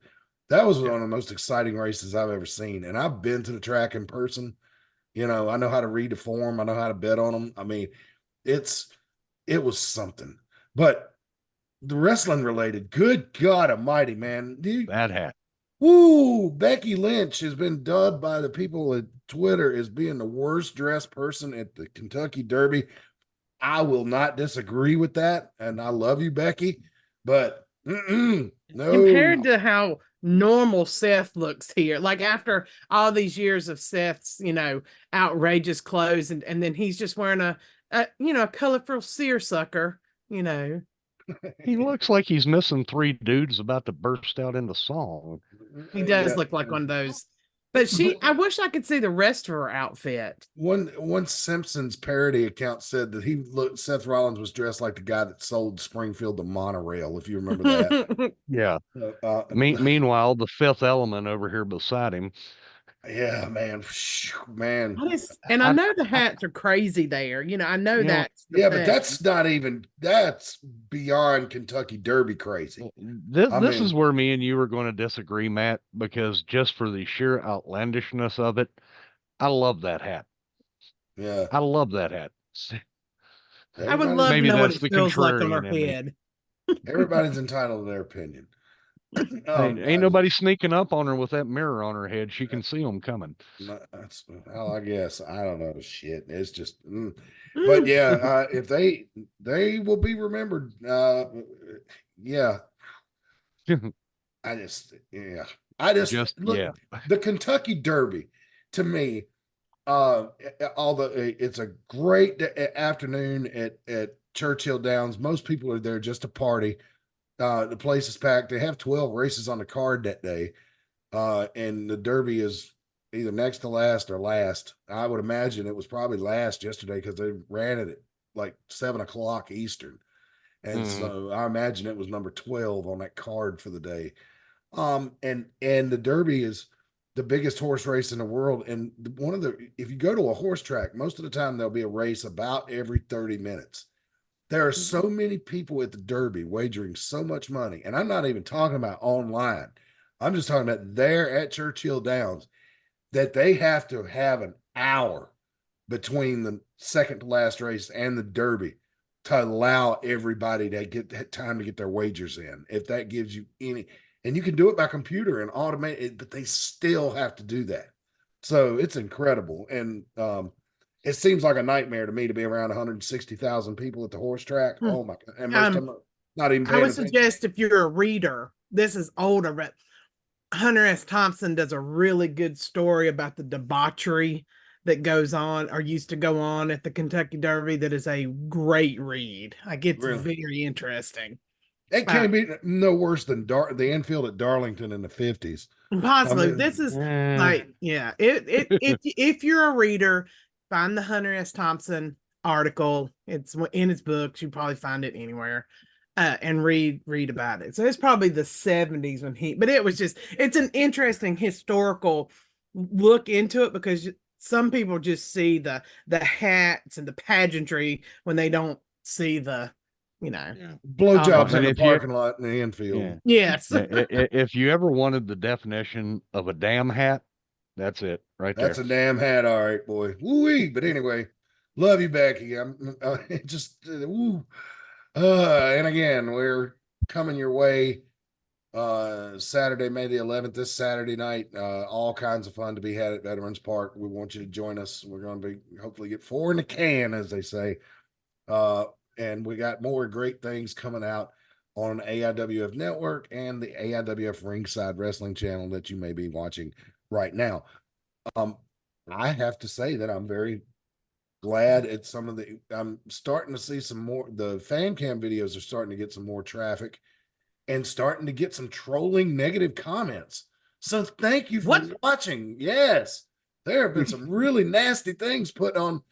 That was one of the most exciting races I've ever seen. And I've been to the track in person. I know how to read the form. I know how to bet on them. I mean, it was something. But the wrestling related, good God Almighty, man. That hat. Woo! Becky Lynch has been dubbed by the people at Twitter as being the worst dressed person at the Kentucky Derby. I will not disagree with that. And I love you, Becky, but no. Compared to how normal Seth looks here, like after all these years of Seth's, outrageous clothes, and then he's just wearing a colorful seersucker, He looks like he's missing 3 dudes about to burst out into song. He does look like one of those. But I wish I could see the rest of her outfit. One Simpsons parody account said that Seth Rollins was dressed like the guy that sold Springfield the monorail, if you remember that. Yeah. Meanwhile, the Fifth Element over here beside him. Yeah, man. Man. I know the hats are crazy there. I know that's but that's beyond Kentucky Derby crazy. This is where me and you are going to disagree, Matt, because just for the sheer outlandishness of it, I love that hat. Yeah. I love that hat. I would love to know what it feels like on her head. Everybody's entitled to their opinion. Ain't nobody sneaking up on her with that mirror on her head. She can see them coming. That's, well, I guess I don't know. Shit, it's just. But yeah, if they will be remembered. Yeah, I just look yeah. the Kentucky Derby to me. It's a great afternoon at Churchill Downs. Most people are there just to party. The place is packed. They have 12 races on the card that day. And the Derby is either next to last or last. I would imagine it was probably last yesterday because they ran it at like 7:00 Eastern. And so I imagine it was number 12 on that card for the day. And the Derby is the biggest horse race in the world. And if you go to a horse track, most of the time there'll be a race about every 30 minutes. There are so many people at the Derby wagering so much money. And I'm not even talking about online. I'm just talking about there at Churchill Downs that they have to have an hour between the second to last race and the Derby to allow everybody to get that time to get their wagers in. If that gives you any, and you can do it by computer and automate it, but they still have to do that. So it's incredible. And it seems like a nightmare to me to be around 160,000 people at the horse track. Oh my God. And most of them not even paying I would attention. suggest if you're a reader, this is older, but Hunter S. Thompson does a really good story about the debauchery that goes on or used to go on at the Kentucky Derby. That is a great read. Like it's very interesting. It can't be no worse than the infield at Darlington in the 50s. Possibly. This is like, yeah. If you're a reader, find the Hunter S. Thompson article. It's in his books. You probably find it anywhere. And read about it. So it's probably the 70s but it's an interesting historical look into it because some people just see the hats and the pageantry when they don't see the, blowjobs in the parking lot in the infield. Yeah. Yes. If you ever wanted the definition of a damn hat, that's it right there. That's a damn hat. All right, boy. Woo-wee. But anyway, love you, Becky. I'm just, woo. And again, we're coming your way Saturday, May the 11th, this Saturday night. All kinds of fun to be had at Veterans Park. We want you to join us. We're going to be hopefully get 4 in the can, as they say. And we got more great things coming out on AIWF Network and the AIWF Ringside Wrestling channel that you may be watching right now. I have to say that I'm very glad at I'm starting to see some more. The fan cam videos are starting to get some more traffic and starting to get some trolling negative comments. So thank you for watching. Yes, there have been some really nasty things put on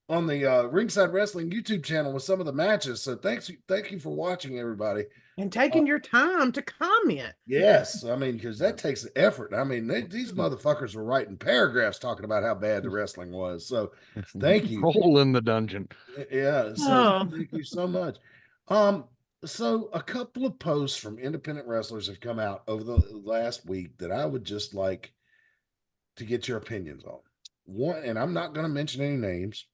the Ringside Wrestling YouTube channel with some of the matches. So thank you for watching, everybody. And taking your time to comment. Yes, I mean, because that takes effort. I mean, these motherfuckers were writing paragraphs talking about how bad the wrestling was. So thank you. Roll in the dungeon. Yeah, so thank you so much. So a couple of posts from independent wrestlers have come out over the last week that I would just like to get your opinions on. One, and I'm not going to mention any names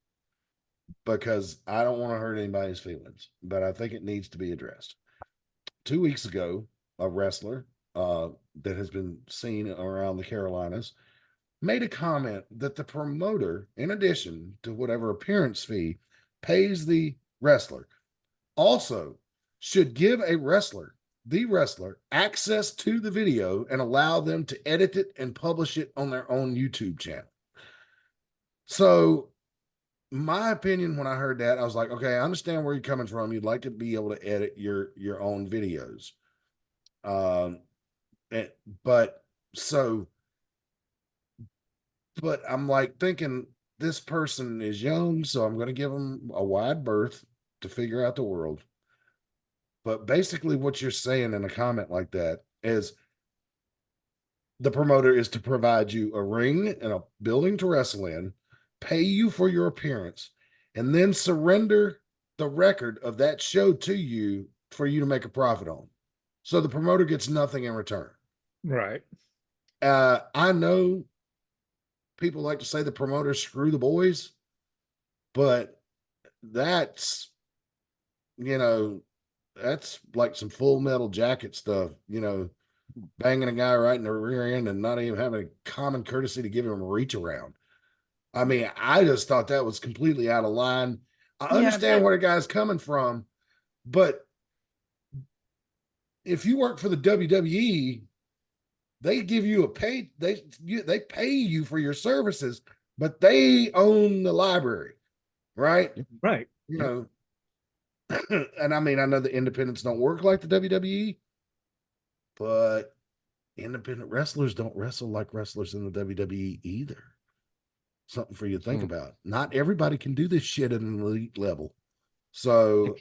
because I don't want to hurt anybody's feelings, but I think it needs to be addressed. 2 weeks ago, a wrestler that has been seen around the Carolinas made a comment that the promoter, in addition to whatever appearance fee, pays the wrestler, also should give the wrestler, access to the video and allow them to edit it and publish it on their own YouTube channel. So my opinion, when I heard that, I was like, okay, I understand where you're coming from. You'd like to be able to edit your own videos. But I'm like thinking this person is young, so I'm going to give them a wide berth to figure out the world. But basically what you're saying in a comment like that is the promoter is to provide you a ring and a building to wrestle in, pay you for your appearance, and then surrender the record of that show to you for you to make a profit on. So the promoter gets nothing in return. Right. I know people like to say the promoters screw the boys, but that's like some Full Metal Jacket stuff, banging a guy right in the rear end and not even having a common courtesy to give him a reach around. I mean, I just thought that was completely out of line. I understand where the guy's coming from, but if you work for the WWE, they give you a pay. They pay you for your services, but they own the library, right? Right. You know, and I mean, I know the independents don't work like the WWE, but independent wrestlers don't wrestle like wrestlers in the WWE either. Something for you to think about. Not everybody can do this shit at an elite level. So,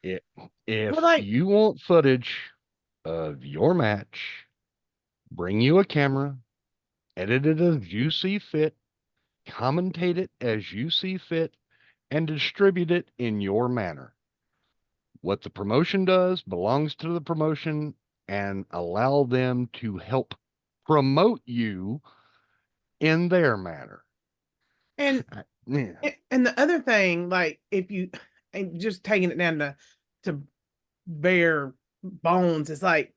If like- you want footage of your match, bring you a camera, edit it as you see fit, commentate it as you see fit, and distribute it in your manner. What the promotion does belongs to the promotion, and allow them to help promote you in their manner. And Yeah. and the other thing, like if you and just taking it down to bare bones, it's like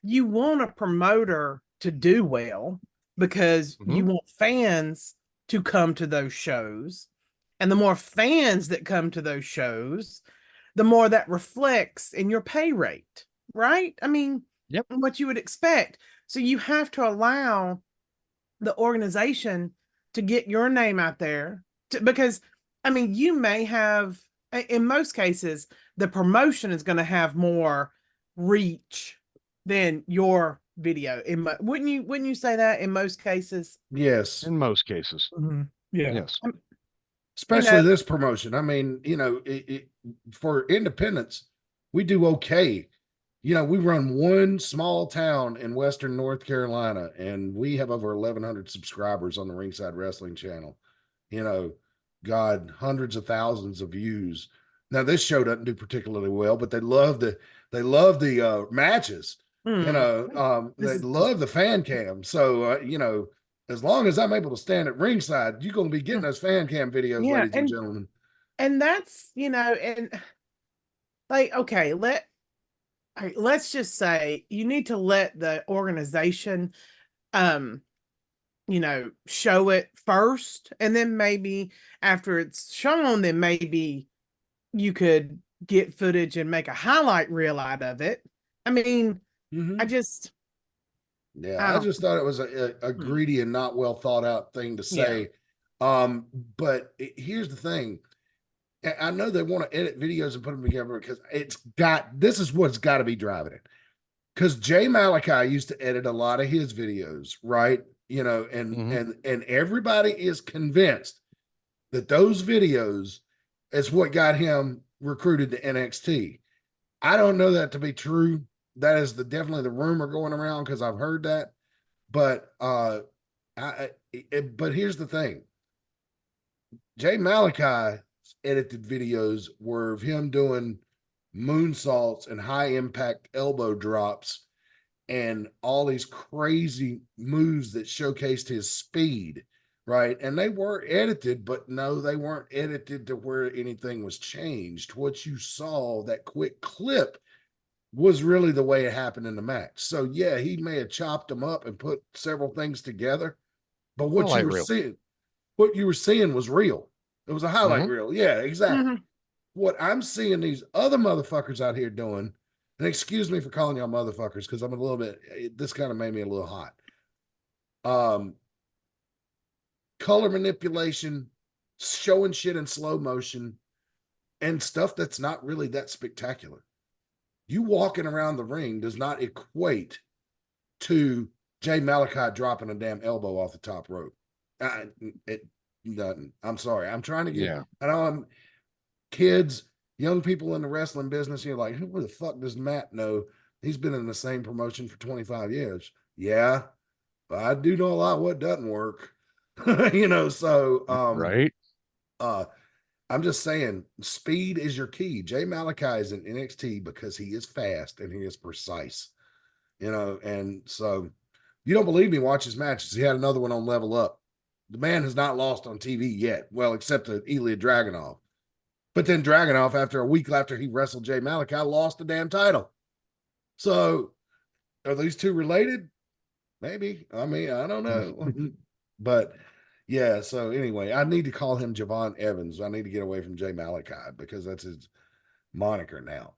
you want a promoter to do well because you want fans to come to those shows. And the more fans that come to those shows, the more that reflects in your pay rate, right? I mean, Yep. what you would expect. So you have to allow the organization to get your name out there because, I mean, you may have, in most cases, the promotion is going to have more reach than your video. Wouldn't you say that in most cases? yes, In most cases. Yeah. Yes. especially this promotion. I mean, you know, for independents, we do okay. You know, we run one small town in Western North Carolina, and we have over 1,100 subscribers on the Ringside Wrestling channel. You know, God, hundreds of thousands of views. Now, this show doesn't do particularly well, but they love the matches. You know, they love the fan cam. So, you know, as long as I'm able to stand at ringside, you're going to be getting those fan cam videos, Yeah, ladies and gentlemen. And that's, you know, and like, okay, let's just say you need to let the organization, you know, show it first, and then maybe after it's shown, then maybe you could get footage and make a highlight reel out of it. I mean, I just, I just thought it was a greedy and not well thought out thing to say. But here's the thing. I know they want to edit videos and put them together because this is what's got to be driving it. Because Jay Malachi used to edit a lot of his videos, right? You know, and everybody is convinced that those videos is what got him recruited to NXT. I don't know that to be true. That is definitely the rumor going around because I've heard that. But but here's the thing. Jay Malachi edited videos were of him doing moonsaults and high impact elbow drops and all these crazy moves that showcased his speed, right? And they were edited, but no, they weren't edited to where anything was changed. What you saw, that quick clip, was really the way it happened in the match. So yeah, he may have chopped them up and put several things together, but what you were seeing was real. It was a highlight reel. Yeah, exactly. What I'm seeing these other motherfuckers out here doing, and excuse me for calling y'all motherfuckers because I'm a little bit, this kind of made me a little hot. Color manipulation, showing shit in slow motion, and stuff that's not really that spectacular. You walking around the ring does not equate to Jay Malachi dropping a damn elbow off the top rope. It doesn't. I'm sorry. I'm trying to get, I know I'm kids, young people in the wrestling business. You're like, who the fuck does Matt know? He's been in the same promotion for 25 years. Yeah, but I do know a lot what doesn't work. You know, so right. I'm just saying, speed is your key. Jay Malachi is in NXT because he is fast and he is precise. You know, and so you don't believe me, watch his matches. He had another one on Level Up. The man has not lost on TV yet. Well, except to Ilya Dragunov. But then Dragunov, after a week after he wrestled Jay Malachi, lost the damn title. So, Are these two related? Maybe. I mean, I don't know. But yeah, so anyway, I need to call him Javon Evans. I need to get away from Jay Malachi because that's his moniker now.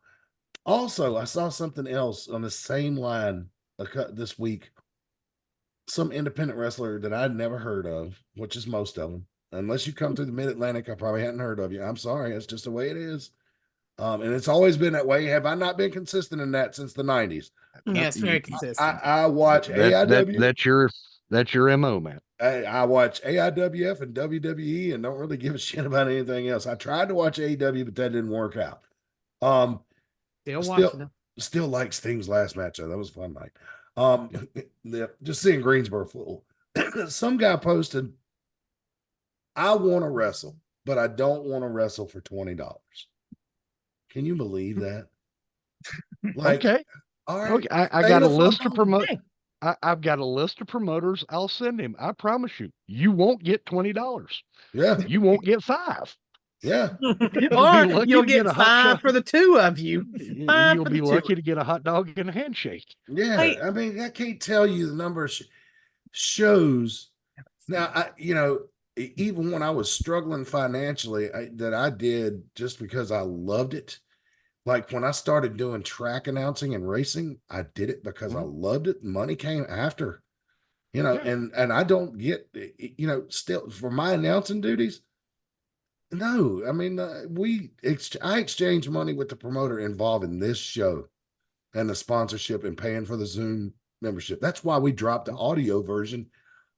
Also, I saw something else on the same line this week. Some independent wrestler that I'd never heard of, which is most of them. Unless you come through the Mid Atlantic, I probably hadn't heard of you. I'm sorry, it's just the way it is. And it's always been that way. Have I not been consistent in that since the 90s? Yeah, it's very consistent. I watch AIW. That's your MO, man. I watch AIWF and WWE and don't really give a shit about anything else. I tried to watch AEW, but that didn't work out. Still like Sting's last match. That was a fun night. Yeah, just seeing Greensboro full. Some guy posted, I want to wrestle, but I don't want to wrestle for $20. Can you believe that? Like, okay. All right. Okay. I got a list of I've got a list of promoters I'll send him. I promise you, you won't get $20. Yeah. You won't get $5. Yeah. Or you'll get $5 for the two of you. You'll be lucky to get a hot dog and a handshake. Yeah. I mean, I can't tell you the number of shows. Now, even when I was struggling financially, that I did just because I loved it. Like when I started doing track announcing and racing, I did it because I loved it. Money came after, and I don't get, still for my announcing duties. No, I mean, I exchange money with the promoter involved in this show and the sponsorship and paying for the Zoom membership. That's why we dropped the audio version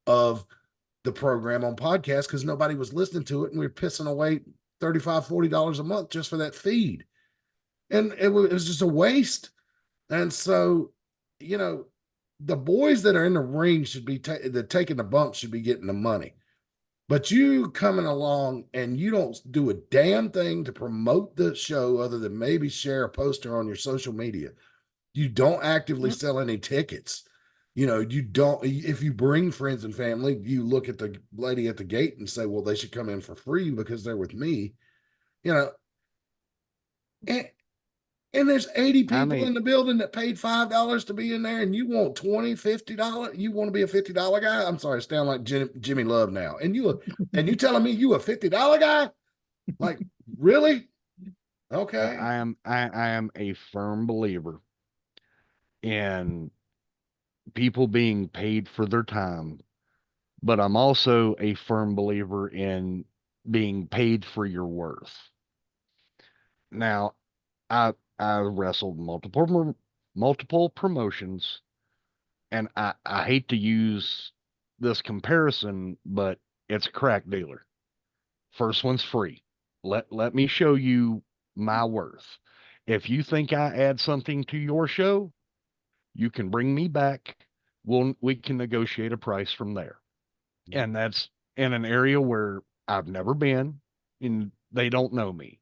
of the program on podcast, because nobody was listening to it. And we were pissing away $35, $40 a month just for that feed. And it was just a waste. And so, the boys that are in the ring should be taking the bump, should be getting the money. But you coming along and you don't do a damn thing to promote the show other than maybe share a poster on your social media. You don't actively sell any tickets. You don't, if you bring friends and family, you look at the lady at the gate and say, well, they should come in for free because they're with me, and there's 80 people in the building that paid $5 to be in there, and you want $20, $50. You want to be a $50 guy? I'm sorry, it's down like Jimmy Love now. And you telling me you a $50 guy? Like, really? Okay. I am a firm believer in people being paid for their time, but I'm also a firm believer in being paid for your worth. Now, I wrestled multiple promotions, and I hate to use this comparison, but it's a crack dealer. First one's free. Let me show you my worth. If you think I add something to your show, you can bring me back. We can negotiate a price from there. And that's in an area where I've never been and they don't know me.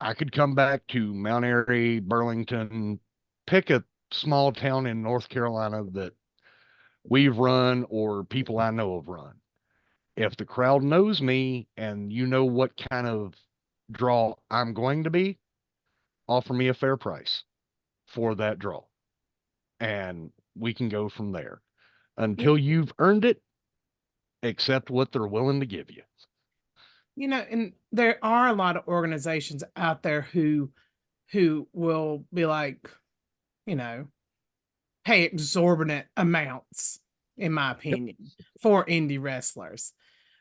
I could come back to Mount Airy, Burlington, pick a small town in North Carolina that we've run or people I know have run. If the crowd knows me and you know what kind of draw I'm going to be, offer me a fair price for that draw. And we can go from there. Until you've earned it, accept what they're willing to give you. And there are a lot of organizations out there who will be like, pay exorbitant amounts, in my opinion, for indie wrestlers.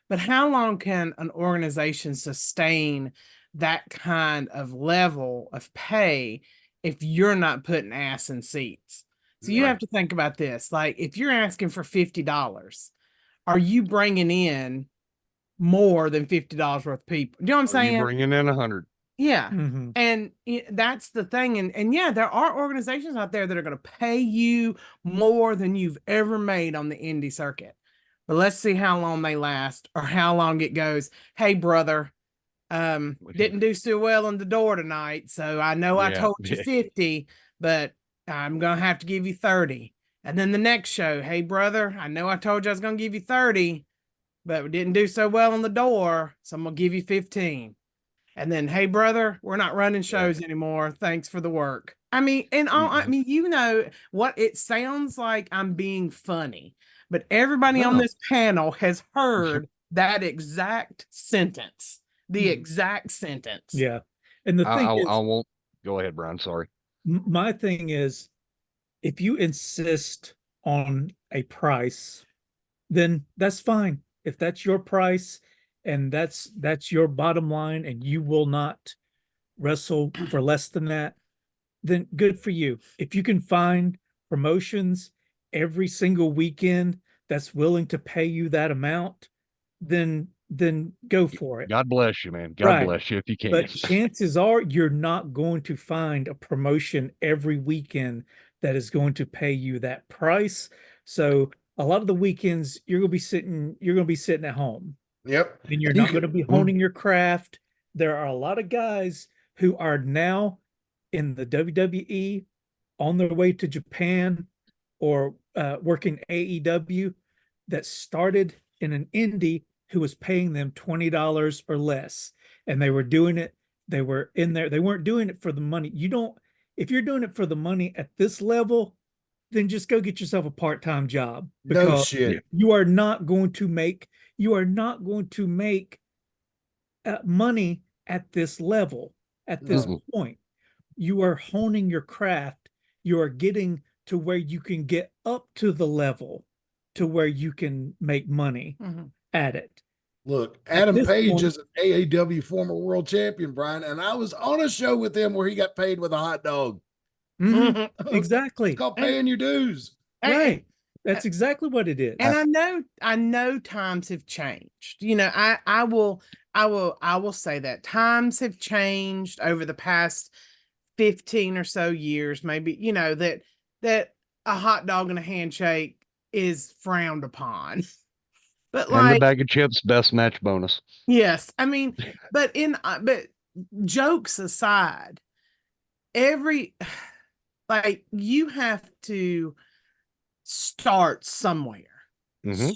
But how long can an organization sustain that kind of level of pay if you're not putting ass in seats? So you have to think about this. Like, if you're asking for $50, are you bringing in more than $50 worth of people? You know what I'm saying? You bringing in 100. Yeah. Mm-hmm. And that's the thing. And yeah, there are organizations out there that are going to pay you more than you've ever made on the indie circuit. But let's see how long they last or how long it goes. Hey, brother, didn't do so well in the door tonight. So I know I told you 50, but I'm going to have to give you 30. And then the next show, hey, brother, I know I told you I was going to give you 30, but we didn't do so well on the door. So I'm going to give you 15. And then, hey, brother, we're not running shows anymore. Thanks for the work. I mean, and all, I Mhm. mean, you know what? It sounds like I'm being funny, but everybody on No. this panel has heard that exact sentence. The Mhm. exact sentence. Yeah. And the I, thing I, is, I won't go ahead, Brian. Sorry. my thing is, if you insist on a price, then that's fine. If that's your price and that's your bottom line and you will not wrestle for less than that, then good for you. If you can find promotions every single weekend that's willing to pay you that amount, then go for it. God bless you, man. God Right. bless you if you can. But chances are you're not going to find a promotion every weekend that is going to pay you that price. So a lot of the weekends you're going to be sitting at home Yep. and you're You not going to be could- honing your craft. There are a lot of guys who are now in the WWE on their way to Japan or working AEW that started in an indie who was paying them $20 or less. And they were doing it. They were in there. They weren't doing it for the money. If you're doing it for the money at this level, then just go get yourself a part-time job No because shit. you are not going to make money at this level, at this No. point. You are honing your craft. You are getting to where you can get up to the level to where you can make money Mhm. at it. Look, At Adam this Page point- is an AAW former world champion, Brian, and I was on a show with him where he got paid with a hot dog. Mhm, It's exactly. called paying your dues. Right. That's exactly what it is. And I know times have changed. You know, I will say that times have changed over the past 15 or so years, maybe, you know, that a hot dog and a handshake is frowned upon. But And the like, bag of chips, best match bonus. yes, I mean, but jokes aside, like you have to start somewhere. Mhm.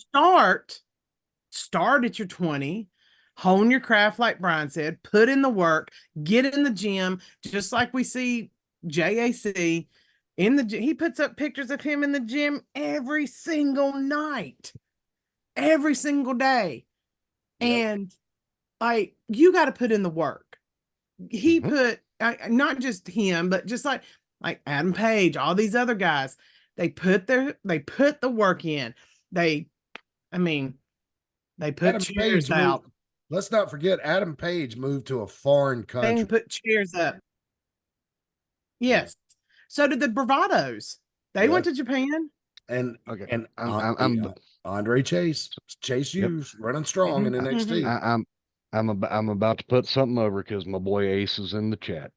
Start at your 20, hone your craft, like Brian said, put in the work, get in the gym, just like we see JAC in the gym. He puts up pictures of him in the gym every single night, every single day. Yep. And like, you got to put in the work. He Mhm. put, not just him, but just like Adam Page, all these other guys, they put the work in. They put Adam chairs Page out. moved. Let's not forget Adam Page moved to a foreign They country. put chairs up. Yes. So did the Bravados. They went to Japan. And Okay. and I'm Andre Chase Yep. Hughes running strong in Mhm, NXT. I'm about to put something over because my boy Ace is in the chat.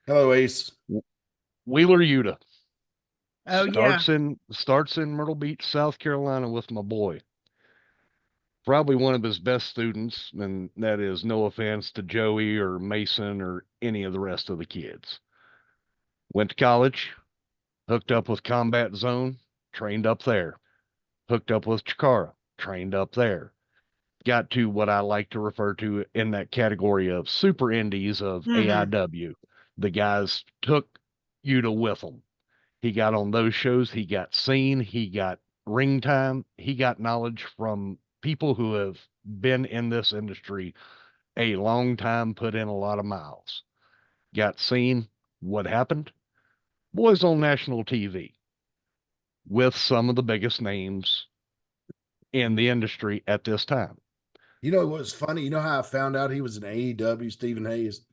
Hello, Ace. Wheeler Yuta Oh yeah. starts in Myrtle Beach, South Carolina with my boy. Probably one of his best students, and that is no offense to Joey or Mason or any of the rest of the kids. Went to college, hooked up with Combat Zone, trained up there. Hooked up with Chikara, trained up there. Got to what I like to refer to in that category of super indies of Mhm. AIW. The guys took Yuta with them. He got on those shows. He got seen. He got ring time. He got knowledge from people who have been in this industry a long time, put in a lot of miles. Got seen. What happened? Boys on national TV with some of the biggest names in the industry at this time. You know what was funny? You know how I found out he was an AEW, Stephen Hayes?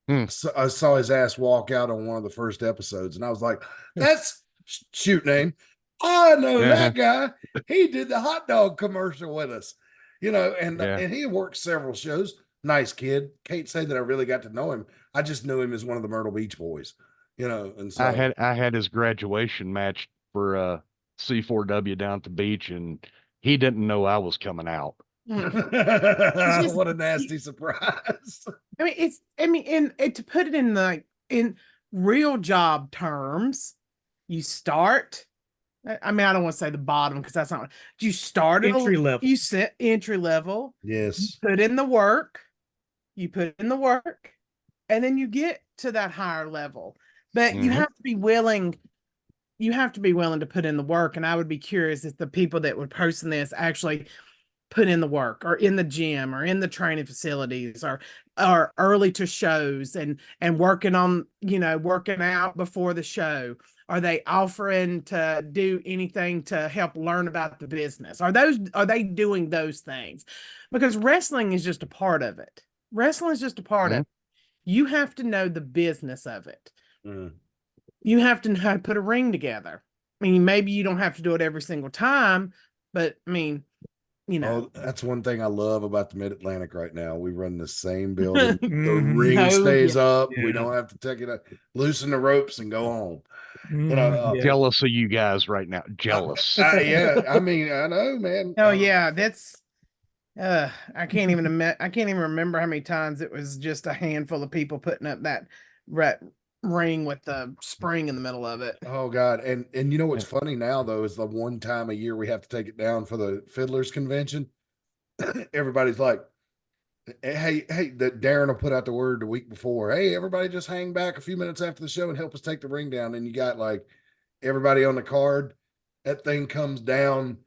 Hmm. So I saw his ass walk out on one of the first episodes, and I was like, that's shoot name. I know that guy. He did the hot dog commercial with us, you know, and Yeah. and he worked several shows. Nice kid. Can't say that I really got to know him. I just knew him as one of the Myrtle Beach boys, you know, and so I had his graduation match for C4W down at the beach, and he didn't know I was coming out. just- what a nasty surprise. I mean, and to put it in real job terms, you start. I mean, I don't want to say the bottom because that's not. You start at Entry level. You set entry level. Yes. Put in the work. You put in the work, and then you get to that higher level. But you Mhm. have to be willing. You have to be willing to put in the work. And I would be curious if the people that would post in this actually put in the work, or in the gym, or in the training facilities, or early to shows, and working on, working out before the show. Are they offering to do anything to help learn about the business? Are they doing those things? Because wrestling is just a part of it. Wrestling is just a part of Mhm. it. You have to know the business of it. Mm. You have to know how to put a ring together. I mean, maybe you don't have to do it every single time, but I mean, Oh, that's one thing I love about the Mid Atlantic right now. We run the same building. The Mhm. ring Oh, stays yeah. up. We Yeah. don't have to take it up, loosen the ropes, and go home. Mhm. Yeah. Jealous of you guys right now. Jealous. Yeah, I mean, I know, man. Oh yeah, that's I can't even I can't even remember how many times it was just a handful of people putting up that ring with the spring in the middle of it. Oh God, and you know what's funny now though is the one time a year we have to take it down for the Fiddlers Convention. Everybody's like, hey, that Darren will put out the word the week before. Hey, everybody, just hang back a few minutes after the show and help us take the ring down. And you got like everybody on the card. That thing comes down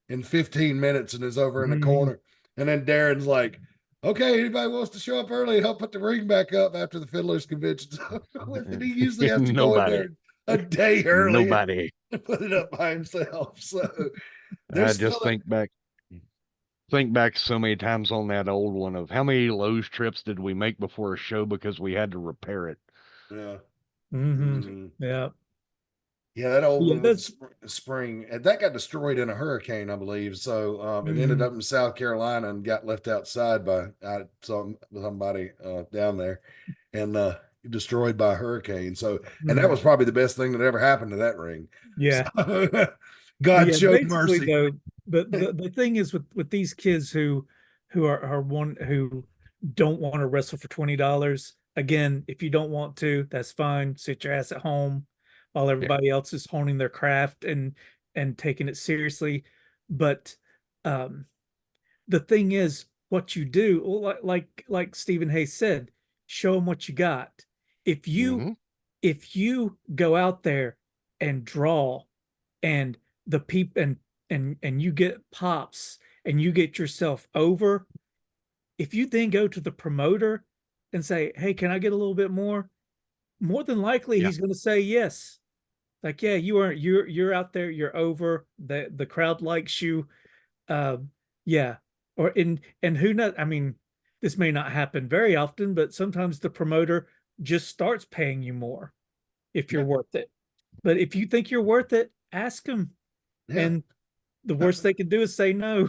in 15 minutes and is over in the Mhm. corner. And then Darren's like, okay, anybody wants to show up early and help put the ring back up after the Fiddlers Convention? And he usually has to go in Nobody. there a day early Nobody. and put it up by himself. So I there's just still think back so many times on that old one of how many Lowe's trips did we make before a show because we had to repair it. yeah. Mhm. Mhm. Yeah. Yeah, that old Yeah, one with that's spring, and that got destroyed in a hurricane, I believe. So it ended Mhm. up in South Carolina and got left outside by somebody down there, and destroyed by a hurricane. So, and that Mhm. was probably the best thing that ever happened to that ring. Yeah. So, But God yeah, showed basically mercy. though, but the thing is with these kids who are one who don't want to wrestle for $20. Again, if you don't want to, that's fine. Sit your ass at home while everybody else is honing their craft and taking it seriously. But um the thing is, what you do, well, like Stephen Hayes said, show them what you got. If you Mhm. if you go out there and draw and the people and you get pops and you get yourself over, if you then go to the promoter and say, hey, can I get a little bit more than likely Yeah. he's going to say yes. Like, yeah, you're out there, you're over, the crowd likes you. Yeah. Or and who knows, I mean, this may not happen very often, but sometimes the promoter just starts paying you more if you're Yeah. worth it. But if you think you're worth it, ask them. Yeah, And the worst they can do is say no.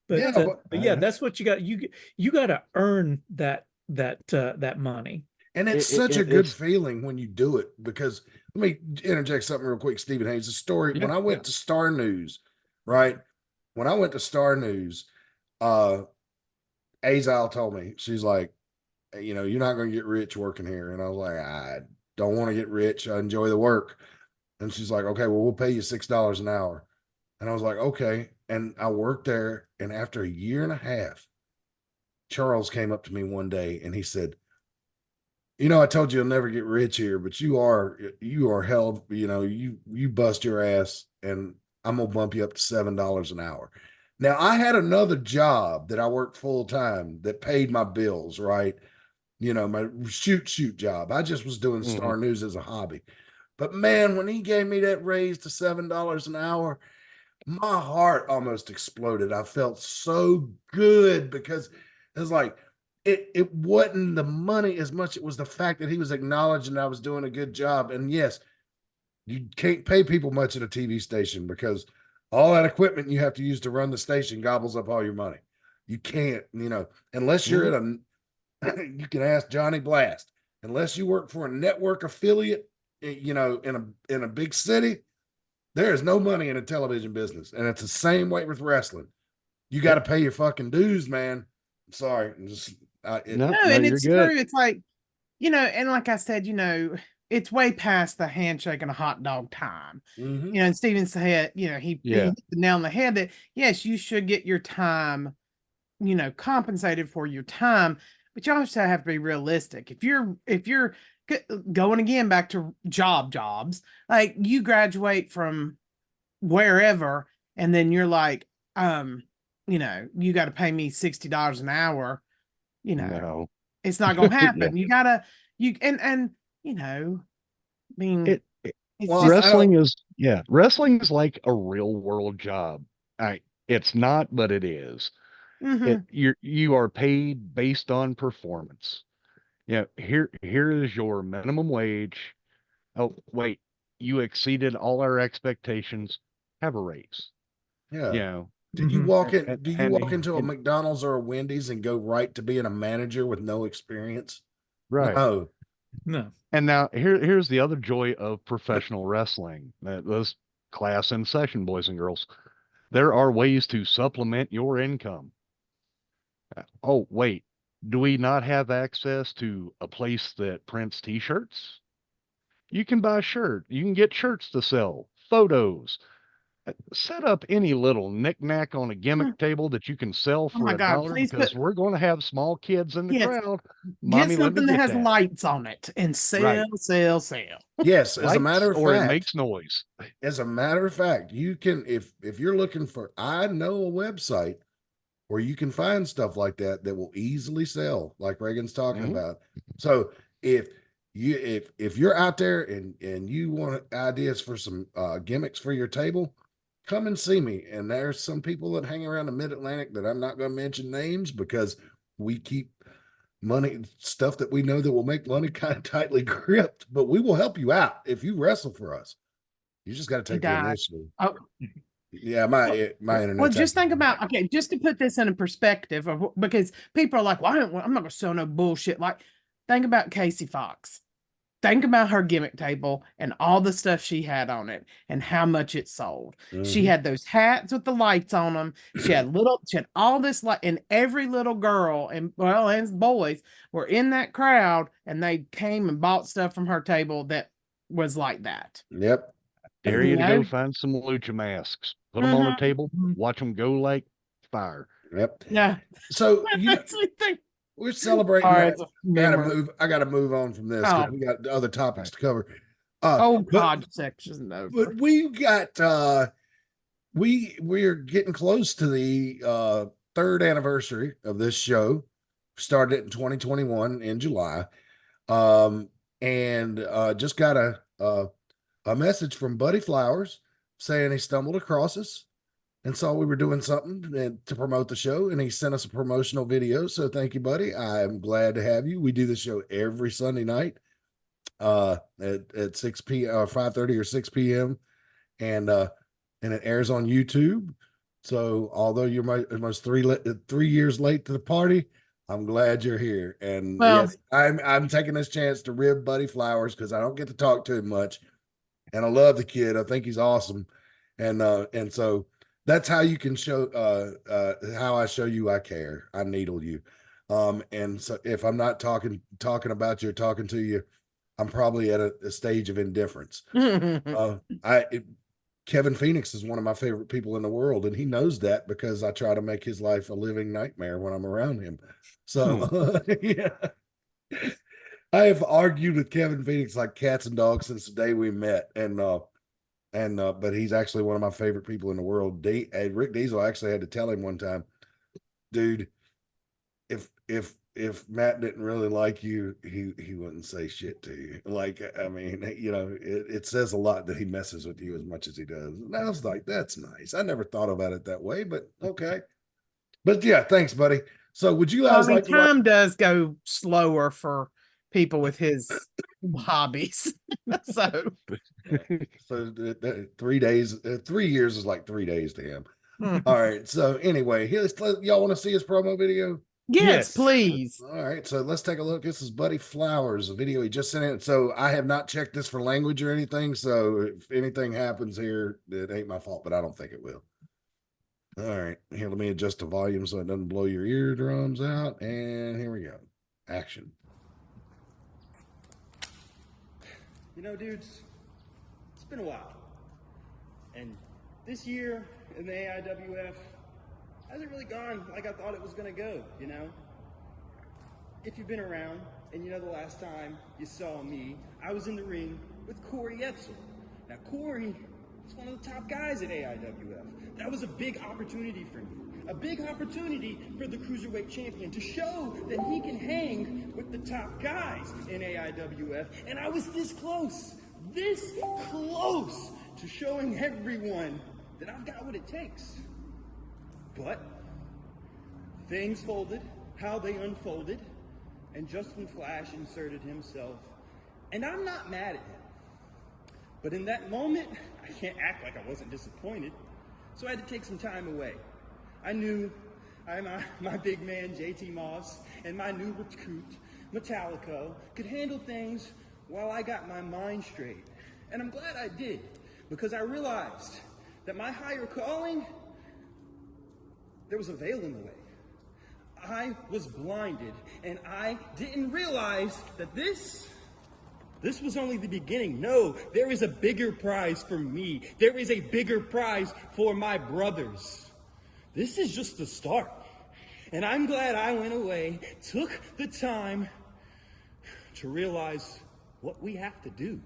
yeah, But yeah, that's what you got. You got to earn that money. and it's such a good feeling when you do it because let me interject something real quick, Stephen Hayes. A story when I went to Star News, right? When I went to Star News, uh Azal told me, she's like, you're not going to get rich working here. And I was like, I don't want to get rich. I enjoy the work. And she's like, okay, well, we'll pay you $6 an hour. And I was like, okay. And I worked there. And after a year and a half, Charles came up to me one day and he said, I told you you'll never get rich here, but you are held, you bust your ass and I'm gonna bump you up to $7 an hour. Now I had another job that I worked full time that paid my bills, right? My shoot job. I just was doing Mhm. Star News as a hobby. But man, when he gave me that raise to $7 an hour, my heart almost exploded. I felt so good because it was like it wasn't the money as much, it was the fact that he was acknowledging I was doing a good job. And yes, you can't pay people much at a TV station because all that equipment you have to use to run the station gobbles up all your money. You can't, unless you're at a you can ask Johnny Blast. Unless you work for a network affiliate, in a big city, there is no money in a television business, and it's the same way with wrestling. You got to pay your fucking dues, man. Sorry, No, No, no, and you're it's good. true. It's like, and like I said, it's way past the handshake and a hot dog time. mhm. And Steven said, he Yeah. hit the nail on the head that yes, you should get your time, compensated for your time, but you also have to be realistic. If you're going again back to jobs, like you graduate from wherever, and then you're like, you got to pay me $60 an hour. No. It's not going to Yeah. happen. You gotta, and I mean, It, it's Well, just, wrestling is like a real world job. It's not, but it is. mhm. You are paid based on performance. Here is your minimum wage. Oh, wait, you exceeded all our expectations. Have a raise. yeah. You know, Do you Mhm. walk in? and, Do you and, walk into a and- McDonald's or a Wendy's and go right to being a manager with no experience? right. No. No. And now here's the other joy of professional wrestling. Those class in session, boys and girls. There are ways to supplement your income. Oh, wait, do we not have access to a place that prints t-shirts? You can buy a shirt. You can get shirts to sell, photos. Set up any little knickknack on a gimmick table that you can sell Oh for my God, $1 please put, because we're going to have small kids in the yes, crowd. get Mommy, let me something that get has that. lights on it and sell, Right. sell. Yes, as a Lights matter of or it fact, makes noise. as a matter of fact, you can if you're looking for, I know a website where you can find stuff like that that will easily sell, like Reagan's talking Mhm. about. So if you're out there and you want ideas for some gimmicks for your table, come and see me. And there's some people that hang around the Mid Atlantic that I'm not going to mention names because we keep money stuff that we know that will make money kind of tightly gripped, but we will help you out if you wrestle for us. You just got to He take the died. initiative. Oh, Yeah, my internet. well, just think about, okay, just to put this in a perspective of, because people are like, well, I'm not going to sell no bullshit. Like, think about Casey Fox. Think about her gimmick table and all the stuff she had on it and how much it sold. She had those hats with the lights on them. She had all this light, and every little girl and boys were in that crowd, and they came and bought stuff from her table that was like that. Yep. Dare And you to go No. find some lucha masks, put them on a table, watch them go like fire. Yep. Yeah. So Makes me think. we're celebrating All that. right, it's a memory. I gotta move on from this because Oh. we got other topics Right. to cover. Oh, But God, section's over. but we got we're getting close to the third anniversary of this show. Started it in 2021 in July. And just got a message from Buddy Flowers saying he stumbled across us and saw we were doing something to promote the show, and he sent us a promotional video. So thank you, Buddy. I'm glad to have you. We do the show every Sunday night at 6 p.m. 5:30 or 6 p.m. and it airs on YouTube. So although you're almost 3 years late to the party, I'm glad you're here. And Well, yes, I'm taking this chance to rib Buddy Flowers because I don't get to talk to him much, and I love the kid. I think he's awesome, and so that's how you can show how I show you I care. I needle you, and so if I'm not talking about you or talking to you, I'm probably at a stage of indifference. Kevin Phoenix is one of my favorite people in the world, and he knows that because I try to make his life a living nightmare when I'm around him. So, yeah, I have argued with Kevin Phoenix like cats and dogs since the day we met, but he's actually one of my favorite people in the world. Rick Diesel actually had to tell him one time, dude, if Matt didn't really like you, he wouldn't say shit to you. Like, I mean, it says a lot that he messes with you as much as he does. And I was like, that's nice. I never thought about it that way, but okay. But yeah, thanks, buddy. So would you guys like to watch? time does go slower for people with his hobbies. So, So 3 days, 3 years is like 3 days to him. All right. So anyway, y'all want to see his promo video? yes, please. All right, so let's take a look. This is Buddy Flowers, a video he just sent in. So I have not checked this for language or anything. So if anything happens here, it ain't my fault, but I don't think it will. All right, here, let me adjust the volume so it doesn't blow your eardrums out. And here we go. Action. You know, dudes, it's been a while. And this year in the AIWF hasn't really gone like I thought it was going to go, you know? If you've been around, And you know, the last time you saw me, I was in the ring with Corey Etzel. Now, Corey is one of the top guys at AIWF. That was a big opportunity for me. A big opportunity for the Cruiserweight Champion to show that he can hang with the top guys in AIWF. And I was this close to showing everyone that I've got what it takes. But things folded, how they unfolded, and Justin Flash inserted himself. And I'm not mad at him. But in that moment, I can't act like I wasn't disappointed. So I had to take some time away. I knew my big man, JT Moss, and my new recruit, Metallico, could handle things while I got my mind straight. And I'm glad I did, because I realized that my higher calling, there was a veil in the way. I was blinded, and I didn't realize that this was only the beginning. No, there is a bigger prize for me. There is a bigger prize for my brothers. This is just the start. And I'm glad I went away, took the time to realize what we have to do.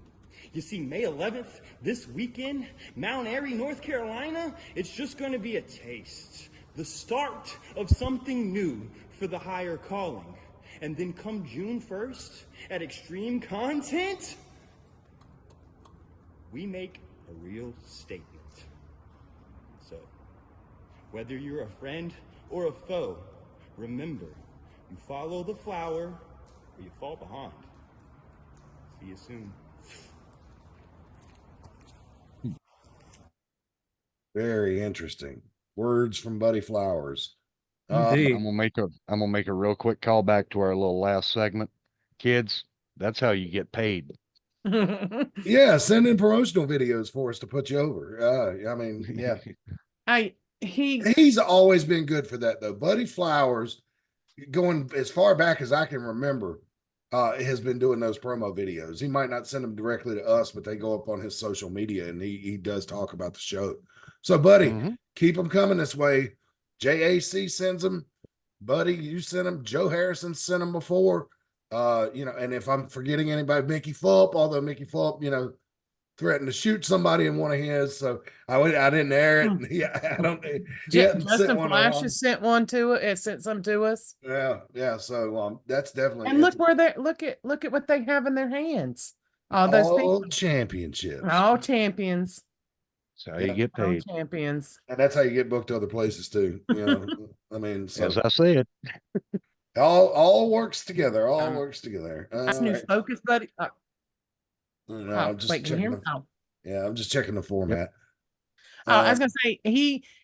You see, May 11th, this weekend, Mount Airy, North Carolina, it's just going to be a taste. The start of something new for the higher calling. And then come June 1st, at Extreme Content, we make a real statement. So, whether you're a friend or a foe, remember, you follow the flower or you fall behind. See you soon. Very interesting. Words from Buddy Flowers. Indeed. I'm gonna make a real quick call back to our little last segment. Kids, that's how you get paid. Yeah, send in promotional videos for us to put you over. I mean, yeah. He's always been good for that, though. Buddy Flowers, going as far back as I can remember, has been doing those promo videos. He might not send them directly to us, but they go up on his social media, and he does talk about the show. So, Buddy, keep them coming this way. JAC sends them. Buddy, you sent them. Joe Harrison sent them before. And if I'm forgetting anybody, Mickey Fulp, although Mickey Fulp, threatened to shoot somebody in one of his, so I didn't air it. Yeah, I don't. Justin Flash has sent one to it. Sent some to us. Yeah. So that's definitely. And look where they look at what they have in their hands. All those people. Championships. All champions. That's how you get paid. All champions. And that's how you get booked other places too. I mean, so, as I said, all works together. All works together. That's new focus, buddy. I'm just checking. I'm just checking the format. I was gonna say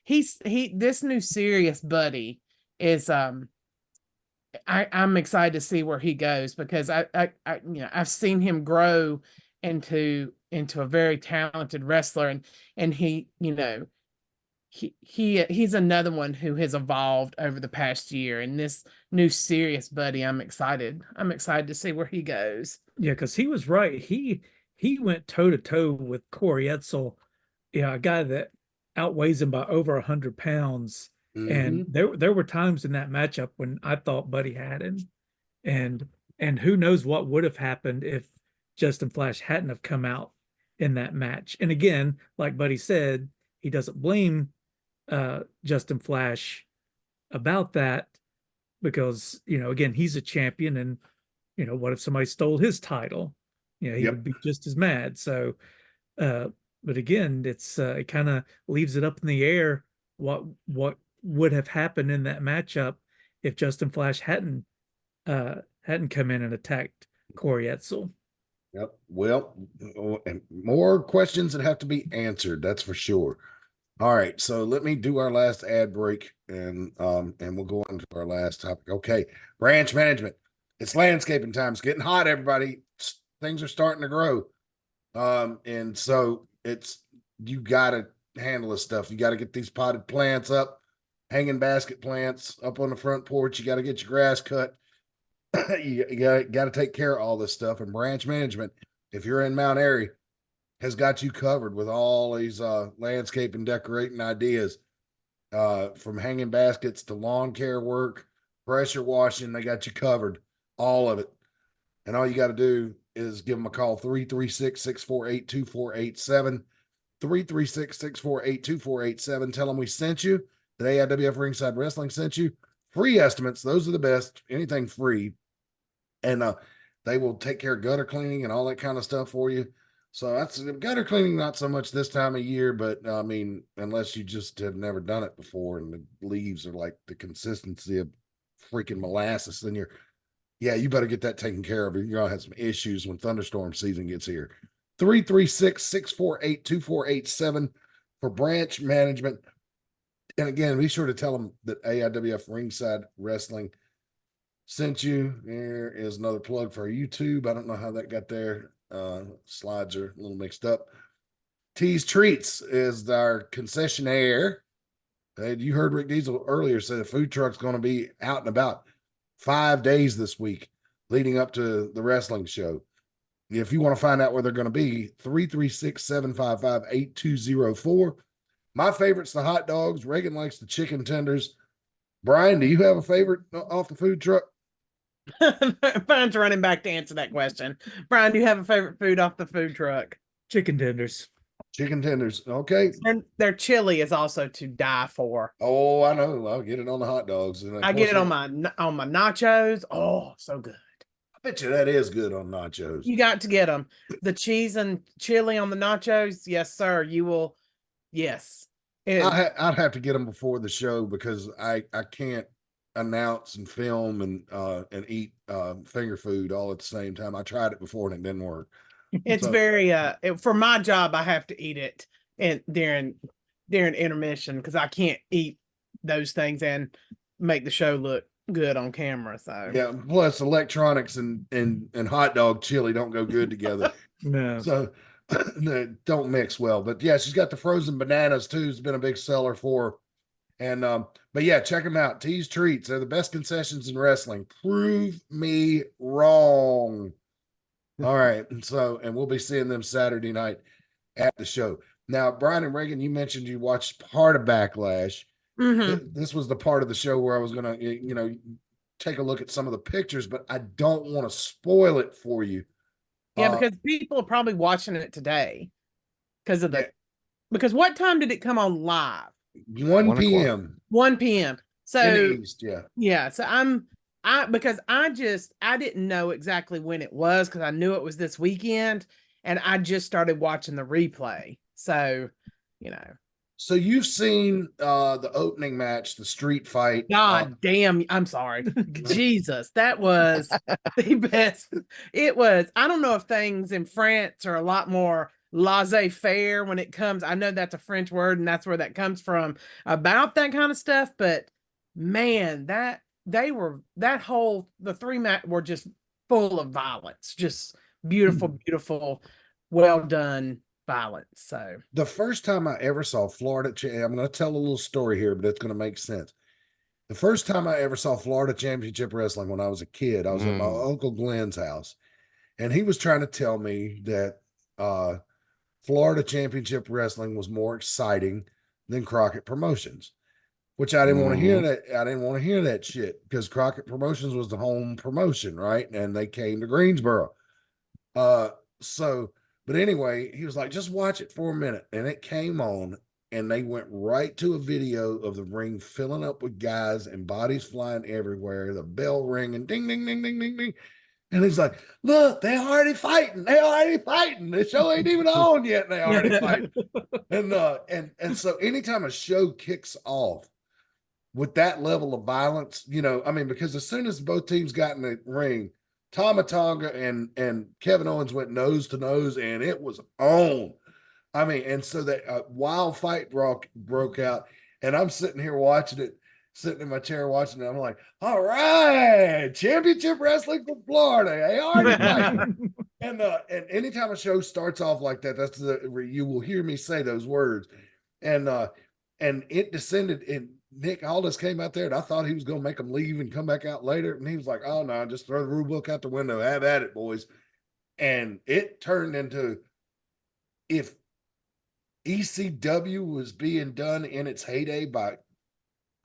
he's this new serious buddy is I'm excited to see where he goes, because I've seen him grow into a very talented wrestler, and he's another one who has evolved over the past year. And this new serious buddy, I'm excited to see where he goes. Yeah, because he was right. He went toe to toe with Corey Etzel, a guy that outweighs him by over 100 pounds. And there were times in that matchup when I thought Buddy had him, and who knows what would have happened if Justin Flash hadn't have come out in that match. And again, like Buddy said, he doesn't blame Justin Flash about that, because again, he's a champion, and what if somebody stole his title? He would be just as mad. So but again, it's it kind of leaves it up in the air what would have happened in that matchup if Justin Flash hadn't come in and attacked Corey Etzel. Yep. Well, and more questions that have to be answered, that's for sure. All right, so let me do our last ad break, and we'll go on to our last topic. Okay, branch management. It's landscaping time. It's getting hot, everybody. Things are starting to grow. And so you got to handle this stuff. You got to get these potted plants up, hanging basket plants up on the front porch. You got to get your grass cut. you got to take care of all this stuff. And branch management, if you're in Mount Airy, has got you covered with all these landscape and decorating ideas, from hanging baskets to lawn care work, pressure washing. They got you covered, all of it. And all you got to do is give them a call, 336-648-2487. 336-648-2487. Tell them we sent you, that AIWF Ringside Wrestling sent you. Free estimates. Those are the best. Anything free. And they will take care of gutter cleaning and all that kind of stuff for you. So that's gutter cleaning, not so much this time of year, but I mean, unless you just have never done it before and the leaves are like the consistency of freaking molasses, then you better get that taken care of. You're going to have some issues when thunderstorm season gets here. 336-648-2487 for branch management. And again, be sure to tell them that AIWF Ringside Wrestling sent you. There is another plug for YouTube. I don't know how that got there. Slides are a little mixed up. T's Treats is our concessionaire. You heard Rick Diesel earlier say the food truck's going to be out and about 5 days this week leading up to the wrestling show. If you want to find out where they're going to be, 336-755-8204. My favorite's the hot dogs. Reagan likes the chicken tenders. Brian, do you have a favorite off the food truck? Brian's running back to answer that question. Brian, do you have a favorite food off the food truck? Chicken tenders. Chicken tenders. Okay. And their chili is also to die for. Oh, I know. I'll get it on the hot dogs. And I get it on my nachos. Oh, so good. I bet you that is good on nachos. You got to get them. The cheese and chili on the nachos. Yes, sir. You will. Yes. I'd have to get them before the show because I can't announce and film and eat finger food all at the same time. I tried it before and it didn't work. It's very for my job, I have to eat it during intermission because I can't eat those things and make the show look good on camera. So yeah, plus electronics and hot dog chili don't go good together. No. So don't mix well. But yeah, she's got the frozen bananas too. It's been a big seller for her. And but yeah, check them out. T's Treats. They're the best concessions in wrestling. Prove me wrong. All right. And we'll be seeing them Saturday night at the show. Now, Brian and Reagan, you mentioned you watched part of Backlash. Mm-hmm. This was the part of the show where I was going to, take a look at some of the pictures, but I don't want to spoil it for you. Yeah, because people are probably watching it today because because what time did it come on live? 1 p.m. 1 p.m. So in the East, yeah. Yeah. So because I didn't know exactly when it was because I knew it was this weekend and I just started watching the replay. So, So you've seen the opening match, the street fight. God damn, I'm sorry. Jesus, that was the best. It was. I don't know if things in France are a lot more laissez-faire when it comes. I know that's a French word and that's where that comes from about that kind of stuff. But man, the three match were just full of violence, just beautiful, beautiful, well done violence. So the first time I ever saw Florida, I'm going to tell a little story here, but it's going to make sense. The first time I ever saw Florida Championship Wrestling when I was a kid, I was at my Uncle Glenn's house, and he was trying to tell me that Florida Championship Wrestling was more exciting than Crockett Promotions, which I didn't want to hear that. I didn't want to hear that shit because Crockett Promotions was the home promotion, right? And they came to Greensboro. But anyway, he was like, just watch it for a minute. And it came on and they went right to a video of the ring filling up with guys and bodies flying everywhere, the bell ringing, ding, ding, ding, ding, ding, ding. And he's like, look, they're already fighting. They're already fighting. The show ain't even on yet. And they already fighting. And so anytime a show kicks off with that level of violence, because as soon as both teams got in the ring, Tama Tonga and Kevin Owens went nose to nose, and it was on. And so that wild fight broke out, and I'm sitting here watching it, sitting in my chair watching it. I'm like, all right, championship wrestling from Florida. They already fighting. And anytime a show starts off like that, that's you will hear me say those words. And it descended in. Nick Aldis came out there and I thought he was going to make them leave and come back out later. And he was like, oh, no, just throw the rule book out the window. Have at it, boys. And it turned into, if ECW was being done in its heyday by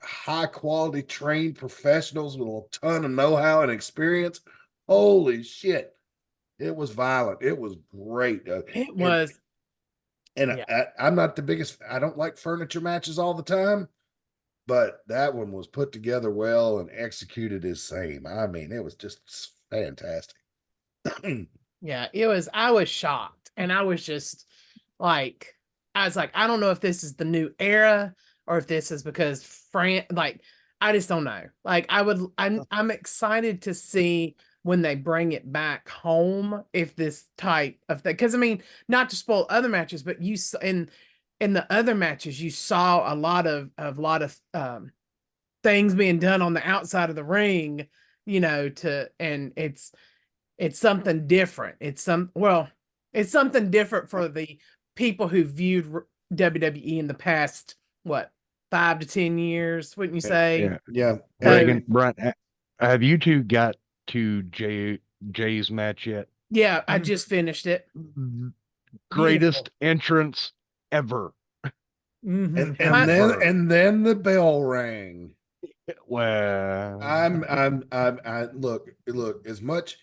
high quality trained professionals with a ton of know-how and experience, Holy shit. It was violent. It was great. It was. And Yeah. I'm not the biggest, I don't like furniture matches all the time, but that one was put together well and executed as same. I mean, it was just fantastic. Yeah, it was. I was shocked, and I was just like, I don't know if this is the new era or if this is because like, I just don't know. Like, I'm excited to see when they bring it back home if this type of thing, because I mean, not to spoil other matches, but in the other matches you saw a lot of things being done on the outside of the ring, and it's something different. It's something different for the people who viewed WWE in the past, what, 5 to 10 years, wouldn't you say? Yeah. Yeah. So- Reagan, Brent, have you two got to Jay's match yet? Yeah, I just finished it. Greatest entrance ever. Mhm. And then the bell rang. Well, I look, as much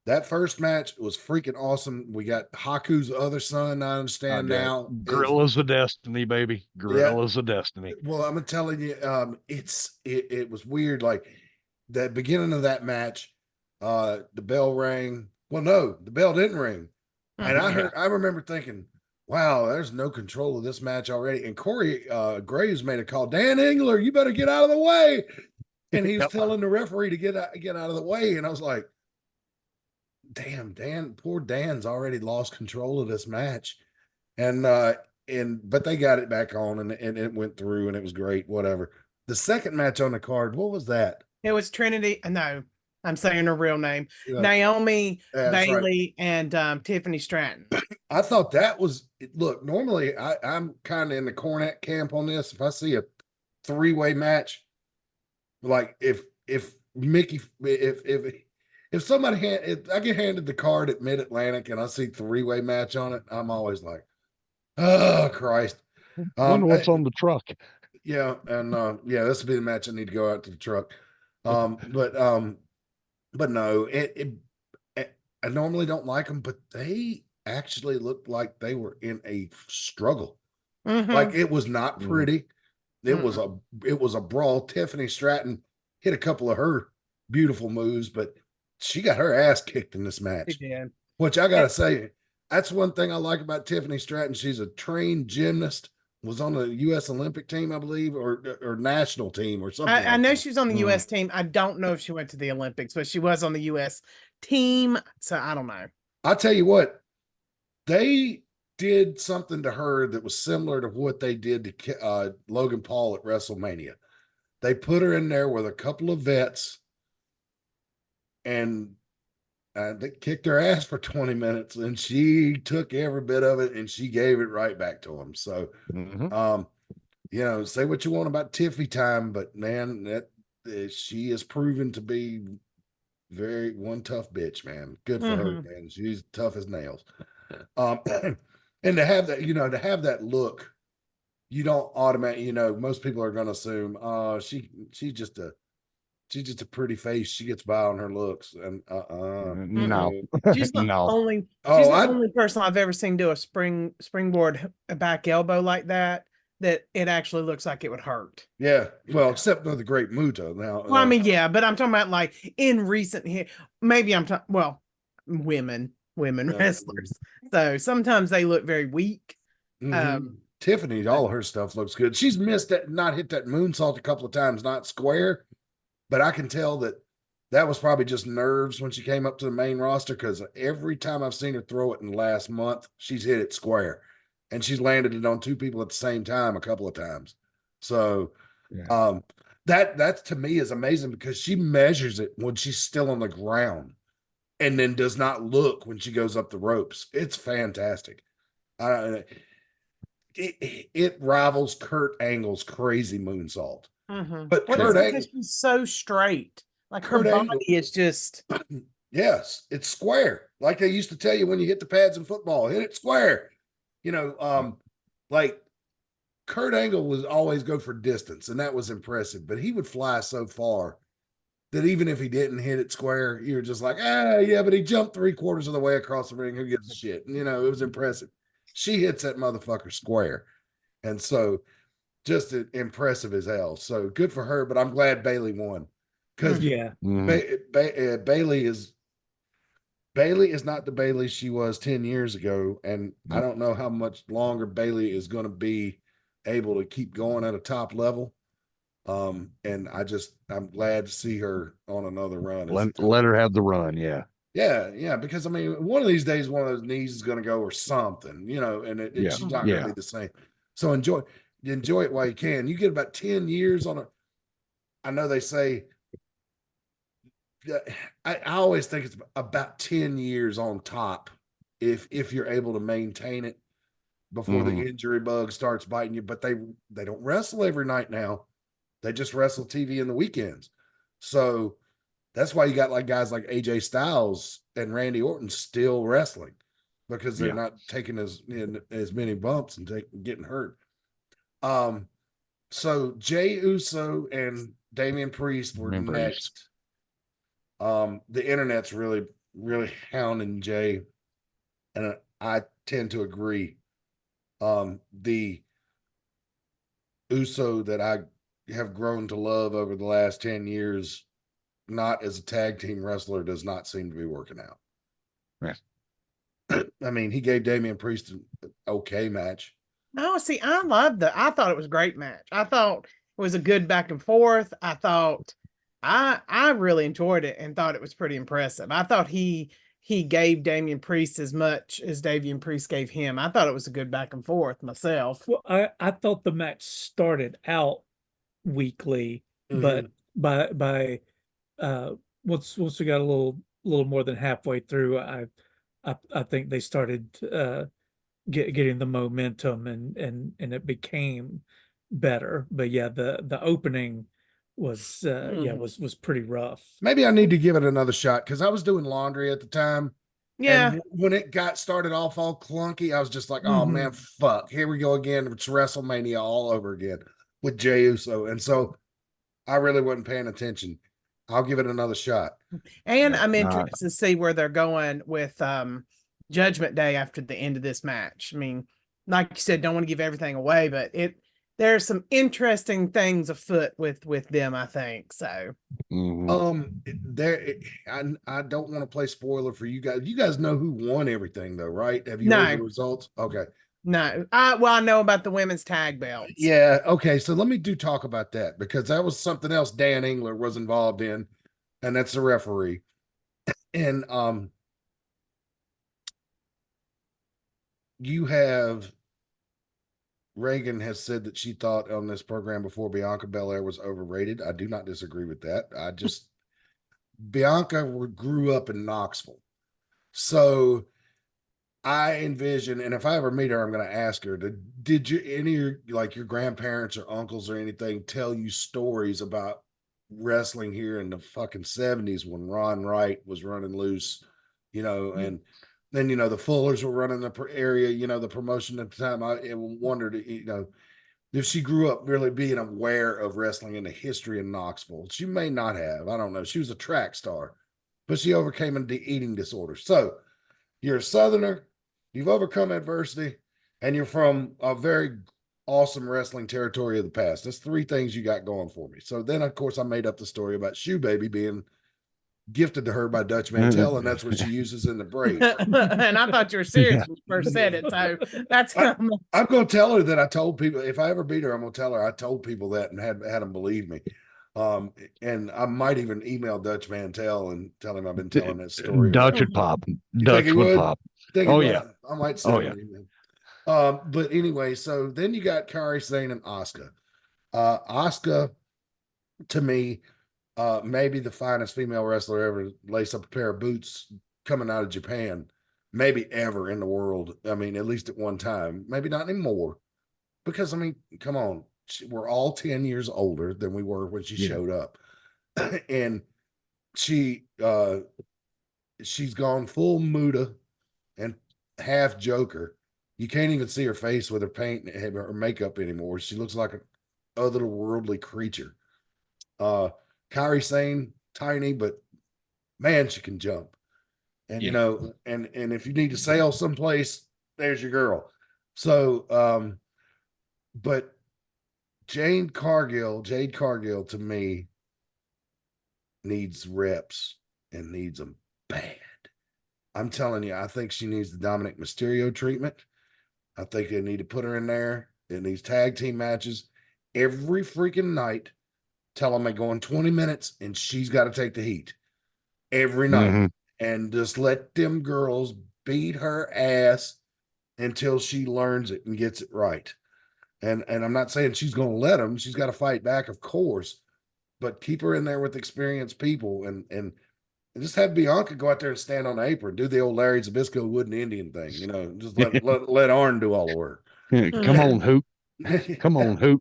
that first match was freaking awesome. We got Haku's other son, I understand now. Gorillas of Destiny, baby. Gorillas of Destiny. Well, I'm telling you, it was weird. Like the beginning of that match, the bell rang. Well, no, the bell didn't ring. And I remember thinking, wow, there's no control of this match already. And Corey Graves made a call. Dan Engler, you better get out of the way. And he was telling the referee to get out of the way. And I was like, damn, Dan, poor Dan's already lost control of this match. But they got it back on and it went through and it was great, whatever. The second match on the card, what was that? It was Trinity. No, I'm saying her real name. Yeah. Naomi Right. Bailey and Tiffany Stratton. I thought that was, look, normally I'm kind of in the Cornette camp on this. If I see a 3-way match, like if Mickey, if somebody if I get handed the card at Mid Atlantic and I see 3-way match on it, I'm always like, oh Christ. Wonder what's on the truck. Yeah, and this will be the match I need to go out to the truck. But no, I normally don't like them, but they actually looked like they were in a struggle. Like it was not pretty. It was a brawl. Tiffany Stratton hit a couple of her beautiful moves, but she got her ass kicked in this match. She did. Which I gotta say, that's one thing I like about Tiffany Stratton. She's a trained gymnast, was on the U.S. Olympic team, I believe, or national team or something. I know she was on the U.S. team. I don't know if she went to the Olympics, but she was on the U.S. team. So I don't know. I'll tell you what, they did something to her that was similar to what they did to Logan Paul at WrestleMania. They put her in there with a couple of vets and they kicked her ass for 20 minutes and she took every bit of it and she gave it right back to them. So, say what you want about Tiffy time, but man, she is proven to be one tough bitch, man. Good for her, man. She's tough as nails. And to have that look, you don't automatically, most people are going to assume, she's just a pretty face. She gets by on her looks, and no, she's the no. only. She's the only person I've ever seen do a springboard back elbow like that it actually looks like it would hurt. Yeah, well, except for the Great Muta. Now, well, I mean, yeah, but I'm talking about like in recent here. Maybe I'm talking. Well, women wrestlers. So sometimes they look very weak. Tiffany, all of her stuff looks good. She's not hit that moonsault a couple of times, not square. But I can tell that was probably just nerves when she came up to the main roster, because every time I've seen her throw it in the last month, she's hit it square. And she's landed it on 2 people at the same time a couple of times. So that to me is amazing, because she measures it when she's still on the ground and then does not look when she goes up the ropes. It's fantastic. It rivals Kurt Angle's crazy moonsault. But Kurt Angle, she's so straight. Like her body is just yes, it's square. Like they used to tell you when you hit the pads in football, hit it square. Like Kurt Angle was always go for distance, and that was impressive. But he would fly so far that even if he didn't hit it square, you're just like, yeah, but he jumped 3/4 of the way across the ring. Who gives a shit? And, it was impressive. She hits that motherfucker square. And so just impressive as hell. So good for her, but I'm glad Bailey won. Because Yeah. Bailey is not the Bailey she was 10 years ago. And I don't know how much longer Bailey is going to be able to keep going at a top level. And I'm glad to see her on another run. Let her have the run. Yeah. Yeah. Because I mean, one of these days, one of those knees is going to go or something, and she's not going to be the same. So enjoy it while you can. You get about 10 years on it. I know they say, I always think it's about 10 years on top if you're able to maintain it before the injury bug starts biting you. But they don't wrestle every night now. They just wrestle TV in the weekends. So that's why you got like guys like AJ Styles and Randy Orton still wrestling, because they're not taking as many bumps and getting hurt. So Jey Uso and Damian Priest were next. The internet's really, really hounding Jey, and I tend to agree. The Uso that I have grown to love over the last 10 years, not as a tag team wrestler, does not seem to be working out. Yeah. I mean, he gave Damian Priest an okay match. Oh, see, I thought it was a great match. I thought it was a good back and forth. I thought I really enjoyed it and thought it was pretty impressive. I thought he gave Damian Priest as much as Damian Priest gave him. I thought it was a good back and forth myself. Well, I thought the match started out weakly, but by once we got a little more than halfway through, I think they started getting the momentum and it became better. But yeah, the opening was was pretty rough. Maybe I need to give it another shot, because I was doing laundry at the time. Yeah. And when it got started off all clunky, I was just like, oh man, fuck. Here we go again. It's WrestleMania all over again with Jey Uso. And so I really wasn't paying attention. I'll give it another shot. And I'm interested to see where they're going with Judgment Day after the end of this match. I mean, like you said, don't want to give everything away, but there's some interesting things afoot with them, I think. So there I don't want to play spoiler for you guys. You guys know who won everything though, right? Have you heard the results? Okay. No. I know about the women's tag belts. Yeah, okay. So let me talk about that, because that was something else Dan Engler was involved in, and that's the referee. And you have Reagan has said that she thought on this program before Bianca Belair was overrated. I do not disagree with that. Bianca grew up in Knoxville. So I envision, and if I ever meet her, I'm going to ask her, did you, any of your grandparents or uncles or anything tell you stories about wrestling here in the fucking 70s when Ron Wright was running loose, and then, the Fullers were running the area, the promotion at the time. I wondered, if she grew up really being aware of wrestling and the history in Knoxville. She may not have. I don't know. She was a track star, but she overcame an eating disorder. So you're a Southerner, you've overcome adversity, and you're from a very awesome wrestling territory of the past. That's three things you got going for me. So then, of course, I made up the story about Shoe Baby being gifted to her by Dutch Mantel, and that's what she uses in the braid. And I thought you were serious when you first said it. So that's I'm going to tell her that I told people, if I ever beat her, I'm going to tell her I told people that and had them believe me. And I might even email Dutch Mantel and tell him I've been telling that story. Dutch would pop. Dutch would pop. Oh yeah, I might send him an email. But anyway, so then you got Kairi Sane and Asuka. Asuka, to me, maybe the finest female wrestler ever lace up a pair of boots coming out of Japan, maybe ever in the world. I mean, at least at one time, maybe not anymore, because I mean, come on, we're all 10 years older than we were when she showed up. And she's gone full Muda and half Joker. You can't even see her face with her paint and her makeup anymore. She looks like a otherworldly creature. Kairi Sane tiny, but man, she can jump. And you know, and if you need to sail someplace, there's your girl. So, but Jade Cargill to me needs reps and needs them bad. I'm telling you, I think she needs the Dominic Mysterio treatment. I think they need to put her in there in these tag team matches every freaking night. Tell them they're going 20 minutes and she's got to take the heat every night. And just let them girls beat her ass until she learns it and gets it right. And I'm not saying she's going to let them. She's got to fight back, of course, but keep her in there with experienced people and just have Bianca go out there and stand on the apron, do the old Larry Zbysko wooden Indian thing, you know, just let Arn do all the work. Come on, Hoop. Come on, Hoop.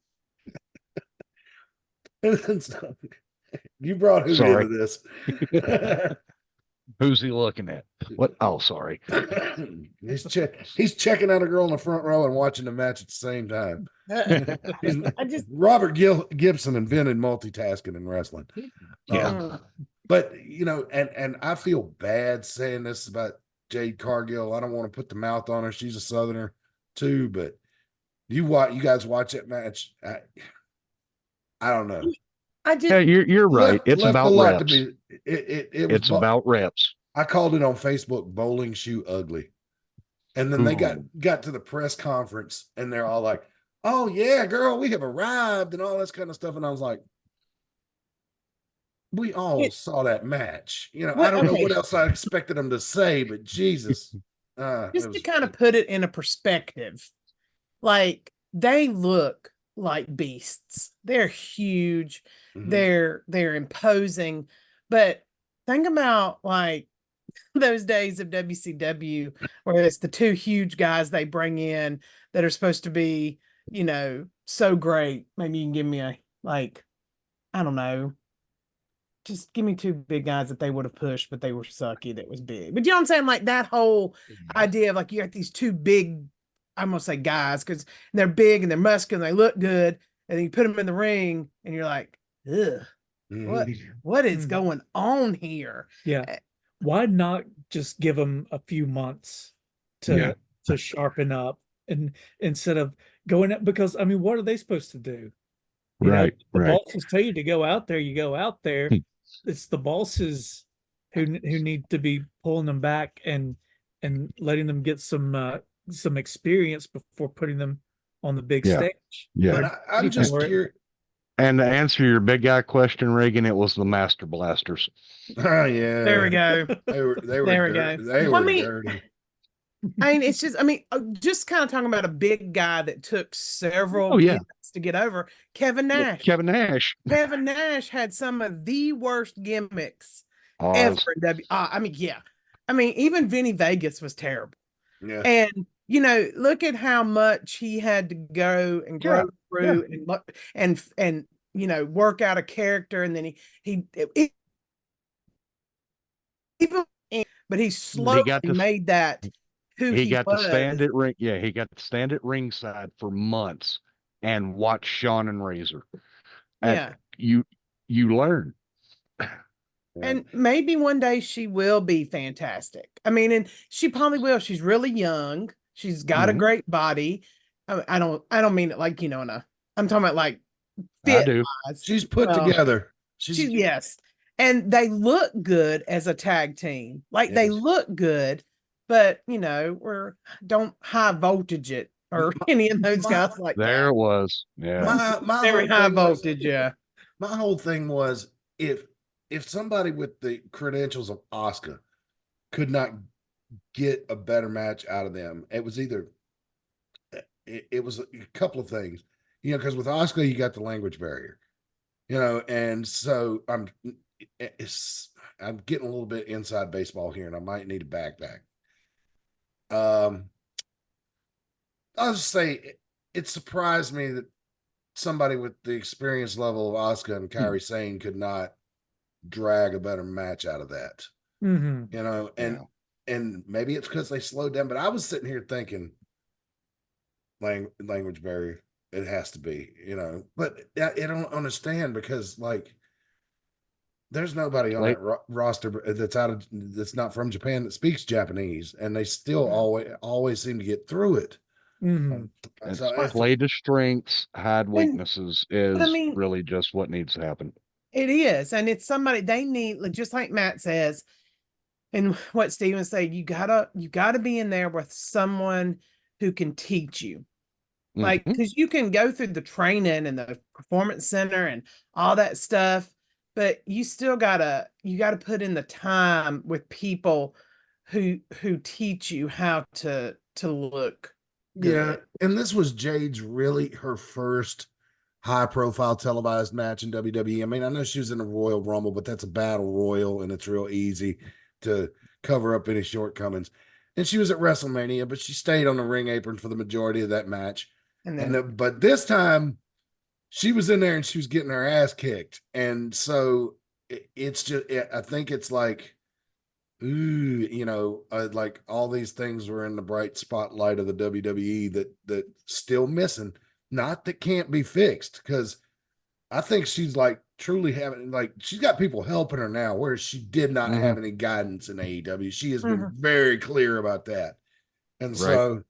So, you brought Hoop into this. Who's he looking at? What? Oh, sorry. He's checking out a girl in the front row and watching the match at the same time. Robert Gibson invented multitasking in wrestling. Yeah. But you know, and I feel bad saying this about Jade Cargill. I don't want to put the mouth on her. She's a Southerner too, but you guys watch that match. I don't know. Yeah, you're right. It's about reps. It's about reps. I called it on Facebook bowling shoe ugly. And then they got to the press conference and they're all like, "Oh yeah, girl, we have arrived," and all this kind of stuff. And I was like, we all saw that match. You know, I don't know what else I expected them to say, but Jesus. Just to kind of put it in a perspective, like they look like beasts. They're huge. They're imposing. But think about like those days of WCW where it's the two huge guys they bring in that are supposed to be, you know, so great. Maybe you can give me a, like, I don't know, just give me two big guys that they would have pushed, but they were sucky. That was big. But you know what I'm saying? Like that whole idea of like you got these two big, I'm gonna say guys, because they're big and they're muscular and they look good, and then you put them in the ring and you're like, ugh, what is going on here? Yeah. Why not just give them a few months to sharpen up, and instead of going up, because I mean, what are they supposed to do? You know, the bosses tell you to go out there, you go out there. It's the bosses who need to be pulling them back and letting them get some experience before putting them on the big stage. Yeah. But I'm just curious. And to answer your big guy question, Reagan, it was the Master Blasters. Oh yeah. There we go. They were dirty. I mean, it's just, I mean, just kind of talking about a big guy that took several gimmicks to get over. Kevin Nash. Kevin Nash had some of the worst gimmicks ever in I mean, even Vinny Vegas was terrible. Yeah. And, you know, look at how much he had to go and grow through and, you know, work out a character. And then but he slowly made that who he got was. To stand at he got to stand at ringside for months and watch Shawn and Razor. And you learn. And maybe one day she will be fantastic. I mean, and she probably will. She's really young. She's got a great body. I don't mean it like, you know, I'm talking about like fit wise. She's put together. Yes. And they look good as a tag team. Like they look good, but you know, don't high voltage it or any of those guys like there that. It was. Yeah. My very high voltage, My whole thing was if somebody with the credentials of Asuka could not get a better match out of them, it was either it was a couple of things, you know, because with Asuka you got the language barrier, you know, and so I'm getting a little bit inside baseball here, and I might need a backpack. I'll just say it surprised me that somebody with the experience level of Asuka and Kairi Sane could not drag a better match out of that. You know, and maybe it's because they slowed down, but I was sitting here thinking language barrier, it has to be, you know, but I don't understand because like There's nobody on Like- that roster that's not from Japan that speaks Japanese, and they still always seem to get through it. Mhm. It's So it's- play to strengths, hide weaknesses is I mean- really just what needs to happen. It is, and it's somebody they need, like, just like Matt says, and what Steven said, you gotta be in there with someone who can teach you. Like, Mhm. because you can go through the training and the performance center and all that stuff, but you still gotta put in the time with people who teach you how to look yeah, good. and this was Jade's really her first high profile televised match in WWE. I mean, I know she was in a Royal Rumble, but that's a battle royal and it's real easy to cover up any shortcomings. And she was at WrestleMania, but she stayed on the ring apron for the majority of that match. And then But this time she was in there and she was getting her ass kicked. And so it's just, I think it's like, ooh, like all these things were in the bright spotlight of the WWE that still missing. Not that can't be fixed, because I think she's like truly having, like, she's got people helping her now, whereas she did not have any guidance in AEW. She has been very clear about that. And Right. so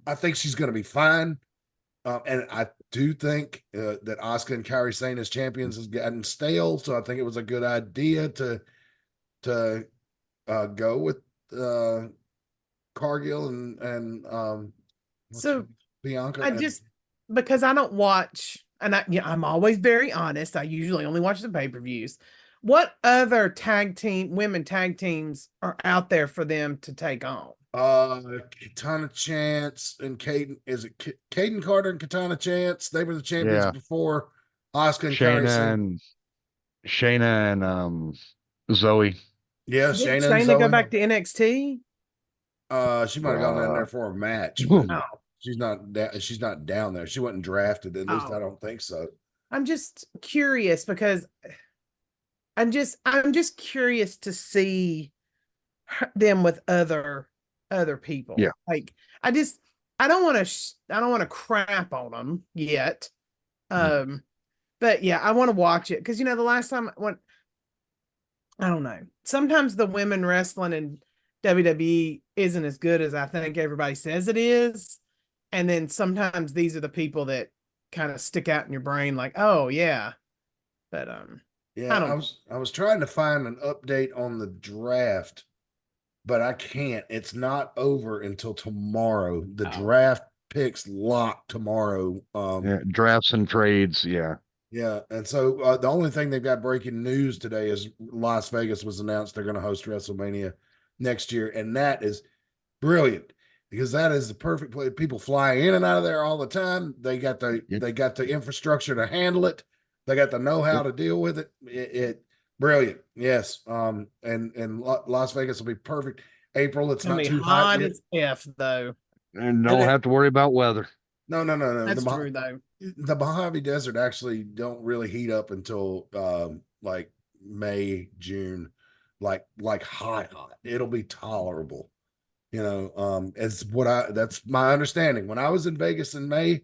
I think she's going to be fine. And I do think that Asuka and Kairi Sane as champions has gotten stale. So I think it was a good idea to go with Cargill and so Bianca. I just, because I don't watch, and I'm always very honest. I usually only watch the pay-per-views. What other women tag teams are out there for them to take on? Katana Chance and Caden. Is it Caden Carter and Katana Chance? They were the champions Yeah. before Asuka and Kairi Sane. Shayna and Zoe. Yeah, Did Shayna and Shayna Zoe. go back to NXT? She might have gone down there for a match, Oh. but she's not down there. She wasn't drafted. At least I don't think so. I'm just curious because I'm just curious to see them with other people. Yeah. Like I don't want to crap on them yet. But yeah, I want to watch it because the last time I don't know. Sometimes the women wrestling in WWE isn't as good as I think everybody says it is. And then sometimes these are the people that kind of stick out in your brain like, oh yeah. But Yeah, I was trying to find an update on the draft, but I can't. It's not over until tomorrow. The draft picks lock tomorrow. Drafts and trades. Yeah. Yeah, and so the only thing they've got breaking news today is Las Vegas was announced they're going to host WrestleMania next year, and that is brilliant because that is the perfect place. People fly in and out of there all the time. They got the infrastructure to handle it. They got the know-how to deal with it. It brilliant, yes. And Las Vegas will be perfect. April, it's not too hot yet. as F though. And don't have to worry about weather. No. That's true though. The Mojave Desert actually don't really heat up until like May, June, like hot. It'll be tolerable. That's my understanding. When I was in Vegas in May,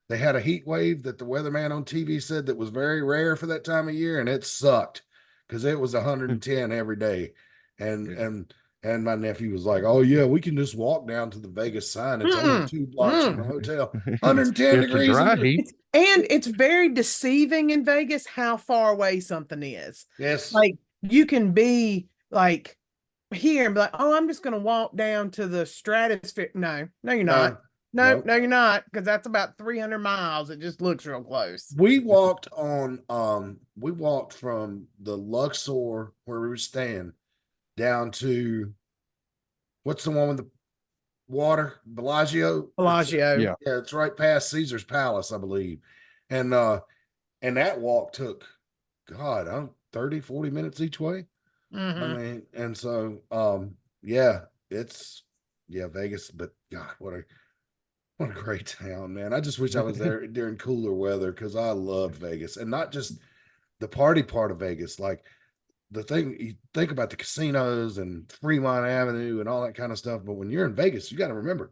they had a heat wave that the weatherman on TV said that was very rare for that time of year, and it sucked because it was 110 every day. And my nephew was like, "Oh yeah, we can just walk down to the Vegas sign. It's only 2 blocks from the hotel. 110 It's a degrees. dry heat. And it's very deceiving in Vegas how far away something is. Yes. Like you can be like here and be like, oh, I'm just going to walk down to the stratosphere. No, you're not. No, you're not. Because that's about 300 miles. It just looks real close. We walked from the Luxor where we were staying down to what's the one with the water? Bellagio. Yeah, it's right past Caesar's Palace, I believe. And that walk took 30, 40 minutes each way. I mean, and so Vegas, but God, what a great town, man. I just wish I was there during cooler weather because I loved Vegas, and not just the party part of Vegas, like the thing you think about the casinos and Fremont Avenue and all that kind of stuff. But when you're in Vegas, you got to remember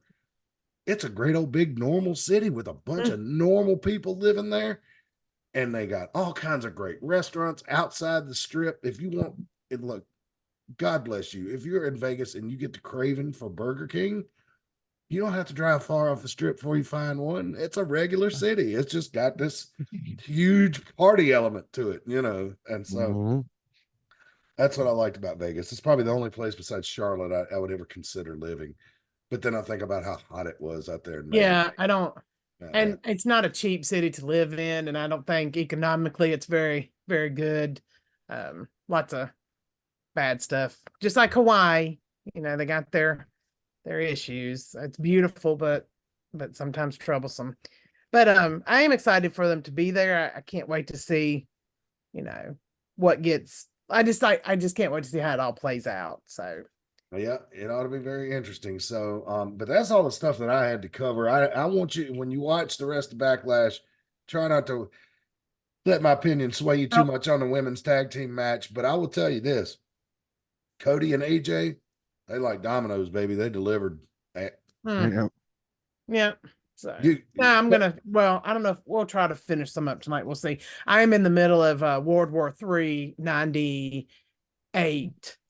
it's a great old big normal city with a bunch of normal people living there. and they got all kinds of great restaurants outside the strip. If you want, and look, God bless you. If you're in Vegas and you get to craving for Burger King, you don't have to drive far off the strip before you find one. It's a regular city. It's just got this huge party element to it, and so Mhm. that's what I liked about Vegas. It's probably the only place besides Charlotte I would ever consider living. But then I think about how hot it was out there in May. Yeah, I don't. Yeah, And it's not a cheap city to live in, and I don't think economically it's very, very good. Lots of bad stuff. Just like Hawaii, they got their issues. It's beautiful, but sometimes troublesome. But I am excited for them to be there. I can't wait to see, what gets. I just can't wait to see how it all plays out. So yeah, it ought to be very interesting. So, but that's all the stuff that I had to cover. I want you, when you watch the rest of Backlash, try not to let my opinion sway you too much on the women's tag team match. But I will tell you this: Cody and AJ, they like dominoes, baby. They delivered. Yeah. Yeah. So I don't know if we'll try to finish some up tonight. We'll see. I am in the middle of World War III 98.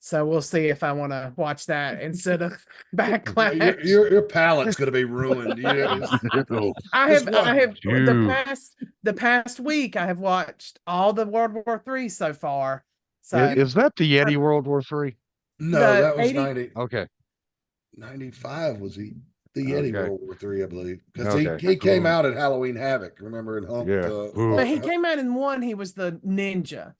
So we'll see if I want to watch that instead of Backlash. Your palate's going to be ruined. I have the past week I have watched all the World War III so far. So Is that the Yeti World War III? No, that was 80 90. Okay. 95 was the Yeti Okay. World War III, I believe, because Okay. he came out at Halloween Havoc. Remember, in Hump. Yeah. But he came out in one. He was the ninja.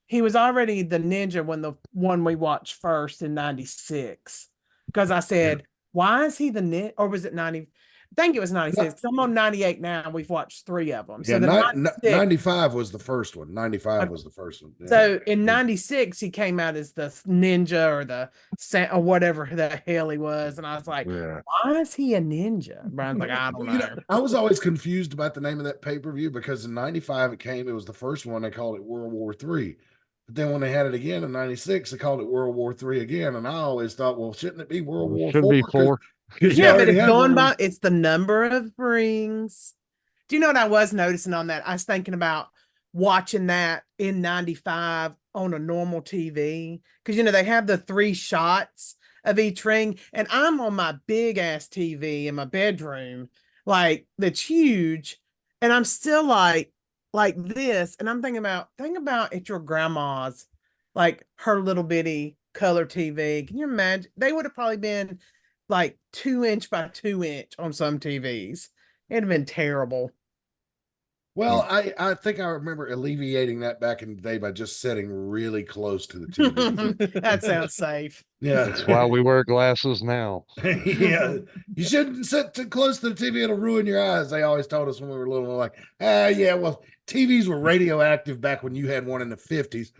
He was already the ninja when the one we watched first in 96. Because I said, why is he the ninja? Or was it 90? I think it was 96. Because I'm on 98 now. We've watched 3 of them. So Yeah, the 95 was the first one. 95 was the first one. Yeah. So in 96, he came out as the ninja or whatever the hell he was. And I was like, why is he a ninja? Brian's like, I don't know. I was always confused about the name of that pay-per-view because in 95 it was the first one. They called it World War III. But then when they had it again in 96, they called it World War III again. And I always thought, well, shouldn't it be World War IV? Should be 4. Yeah, but it's going by, it's the number of rings. Do you know what I was noticing on that? I was thinking about watching that in 95 on a normal TV. Because, they have the 3 shots of each ring. And I'm on my big ass TV in my bedroom, that's huge. And I'm still like this. And I'm think about at your grandma's, her little bitty color TV. Can you imagine? They would have probably been 2 inch by 2 inch on some TVs. It'd have been terrible. Well, I think I remember alleviating that back in the day by just sitting really close to the TV. That sounds safe. Yeah. That's why we wear glasses now. Yeah. You shouldn't sit too close to the TV. It'll ruin your eyes. They always told us when we were little, yeah, well, TVs were radioactive back when you had one in the 50s.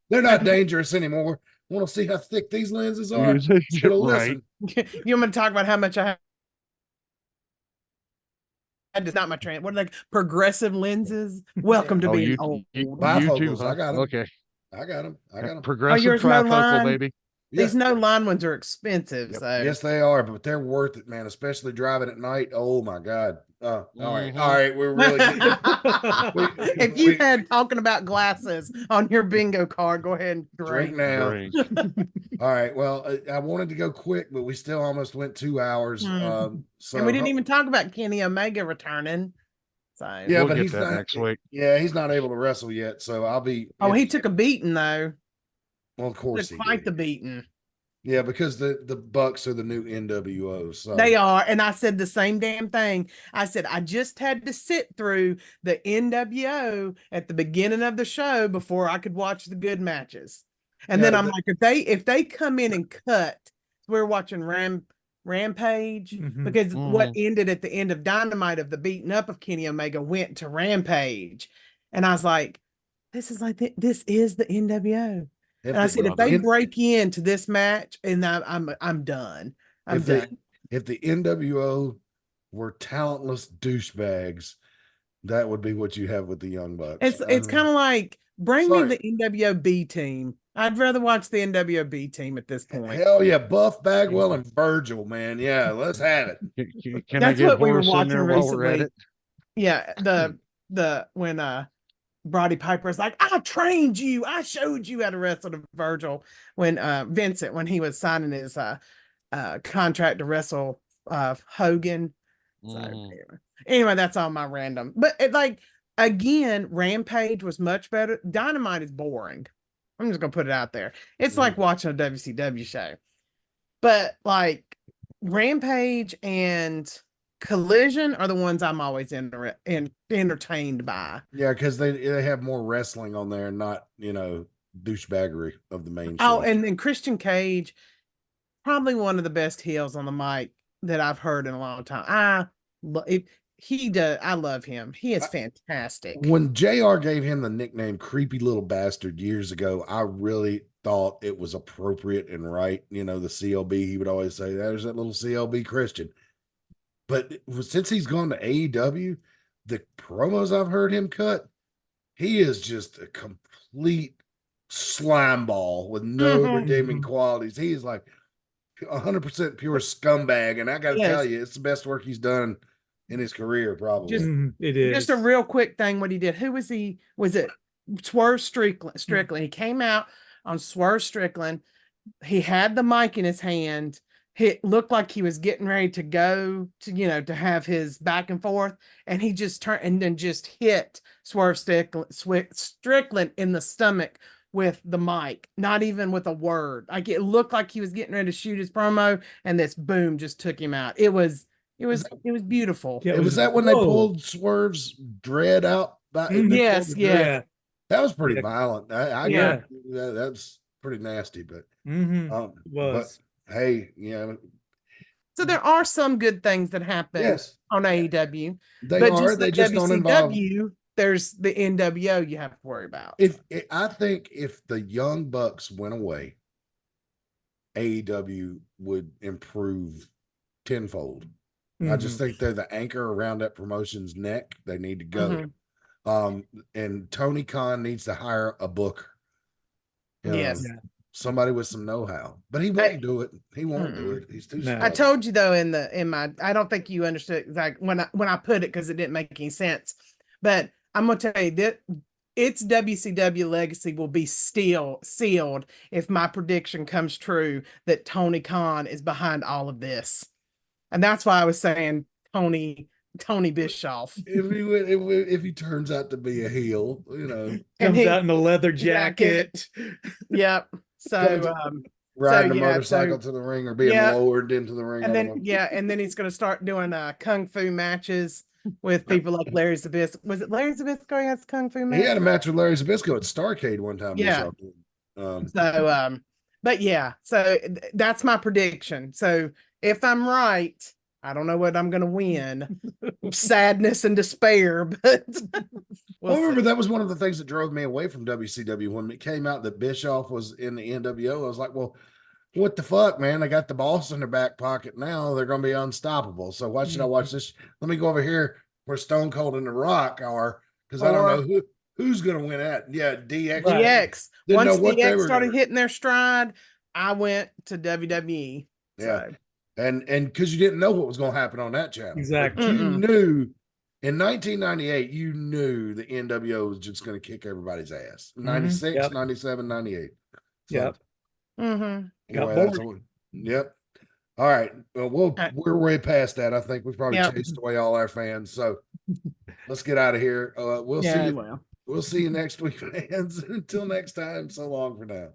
They're not dangerous anymore. Want to see how thick these lenses are? Right. You want me to talk about how much I have? It's not my trend. What are they? Progressive lenses. Welcome to being old. Bifocals. Huh? I got them. Okay. I got them. Progressive trifocal, baby. These no line ones are expensive. Yep. So yes, they are, but they're worth it, man. Especially driving at night. Oh my God. All right. We're really if you had talking about glasses on your bingo card, go ahead and drink now. All right. Well, I wanted to go quick, but we still almost went 2 hours. So and we didn't even talk about Kenny Omega returning. So yeah, we'll but get he's that not next week. Yeah, he's not able to wrestle yet. So I'll be. Oh, he took a beating though. Well, of course, quite the beating. Yeah, because the Bucks are the new NWO. So they are. And I said the same damn thing. I said, I just had to sit through the NWO at the beginning of the show before I could watch the good matches. And then I'm like, if they come in and cut, we're watching Rampage because what ended at the end of Dynamite of the beating up of Kenny Omega went to Rampage. And I was like, this is the NWO. And I said, if they break into this match, and I'm done. I'm done. If the NWO were talentless douchebags, that would be what you have with the Young Bucks. It's kind of like bring me the NWO B team. I'd rather watch the NWO B team at this point. Hell yeah, Buff Bagwell and Virgil, man. Yeah, let's have it. Can That's I get what we were watching recently. Yeah, when Roddy Piper's like, I trained you, I showed you how to wrestle to Virgil when Vincent, when he was signing his contract to wrestle Hogan. So anyway, that's all my random. But again, Rampage was much better. Dynamite is boring. I'm just gonna put it out there. It's like watching a WCW show. But like Rampage and Collision are the ones I'm always entertained by. Yeah, because they have more wrestling on there, not douchebaggery of the main Oh, show. and then Christian Cage, probably one of the best heels on the mic that I've heard in a long time. I love him. He is fantastic. When JR gave him the nickname Creepy Little Bastard years ago, I really thought it was appropriate and right. The CLB, he would always say, there's that little CLB Christian. But since he's gone to AEW, the promos I've heard him cut, he is just a complete slime ball with no redeeming qualities. He is like 100% pure scumbag. And I got to tell you, it's the best work he's done in his career, probably. It is. Just a real quick thing, what he did. Who was he? Was it Swerve Strickland? He came out on Swerve Strickland. He had the mic in his hand. It looked like he was getting ready to go to have his back and forth, and he just turned and then just hit Swerve Strickland in the stomach with the mic, not even with a word. Like it looked like he was getting ready to shoot his promo, and this boom just took him out. It was beautiful. Yeah, was that when they pulled Swerve's dread out? Yes, yeah. That was pretty violent. I that's pretty nasty, but was. But hey, So there are some good things that happen on AEW. They just don't involve. There's the NWO you have to worry about. I think if the Young Bucks went away, AEW would improve tenfold. I just think they're the anchor around that promotion's neck. They need to go. And Tony Khan needs to hire a booker. Somebody with some know-how, but he won't do it. He won't do it. He's too smart. I told you though, I don't think you understood like when I put it, because it didn't make any sense. But I'm gonna tell you that its WCW legacy will be still sealed if my prediction comes true that Tony Khan is behind all of this. And that's why I was saying Tony Bischoff. If he turns out to be a heel, comes out in a leather jacket. Yep. So riding a motorcycle to the ring or being lowered into the ring. And then he's going to start doing kung fu matches with people like Larry Zbyszko. Was it Larry Zbyszko he has a kung fu match? He had a match with Larry Zbyszko at Starrcade one time. Yeah. But yeah, so that's my prediction. So if I'm right, I don't know what I'm going to win. Sadness and despair, but I remember that was one of the things that drove me away from WCW when it came out that Bischoff was in the NWO. I was like, well, what the fuck, man? They got the boss in their back pocket now. They're going to be unstoppable. So why should I watch this? Let me go over here where Stone Cold and The Rock are, because I don't know who's going to win that. Yeah, DX. DX. Once DX started hitting their stride, I went to WWE. Yeah. And because you didn't know what was going to happen on that channel. Exactly. But you knew in 1998, you knew the NWO was just going to kick everybody's ass. 96, 97, 98. So, yep. All right. Well, we're way past that. I think we've probably chased away all our fans. So let's get out of here. We'll see you next week, fans. Until next time, so long for now.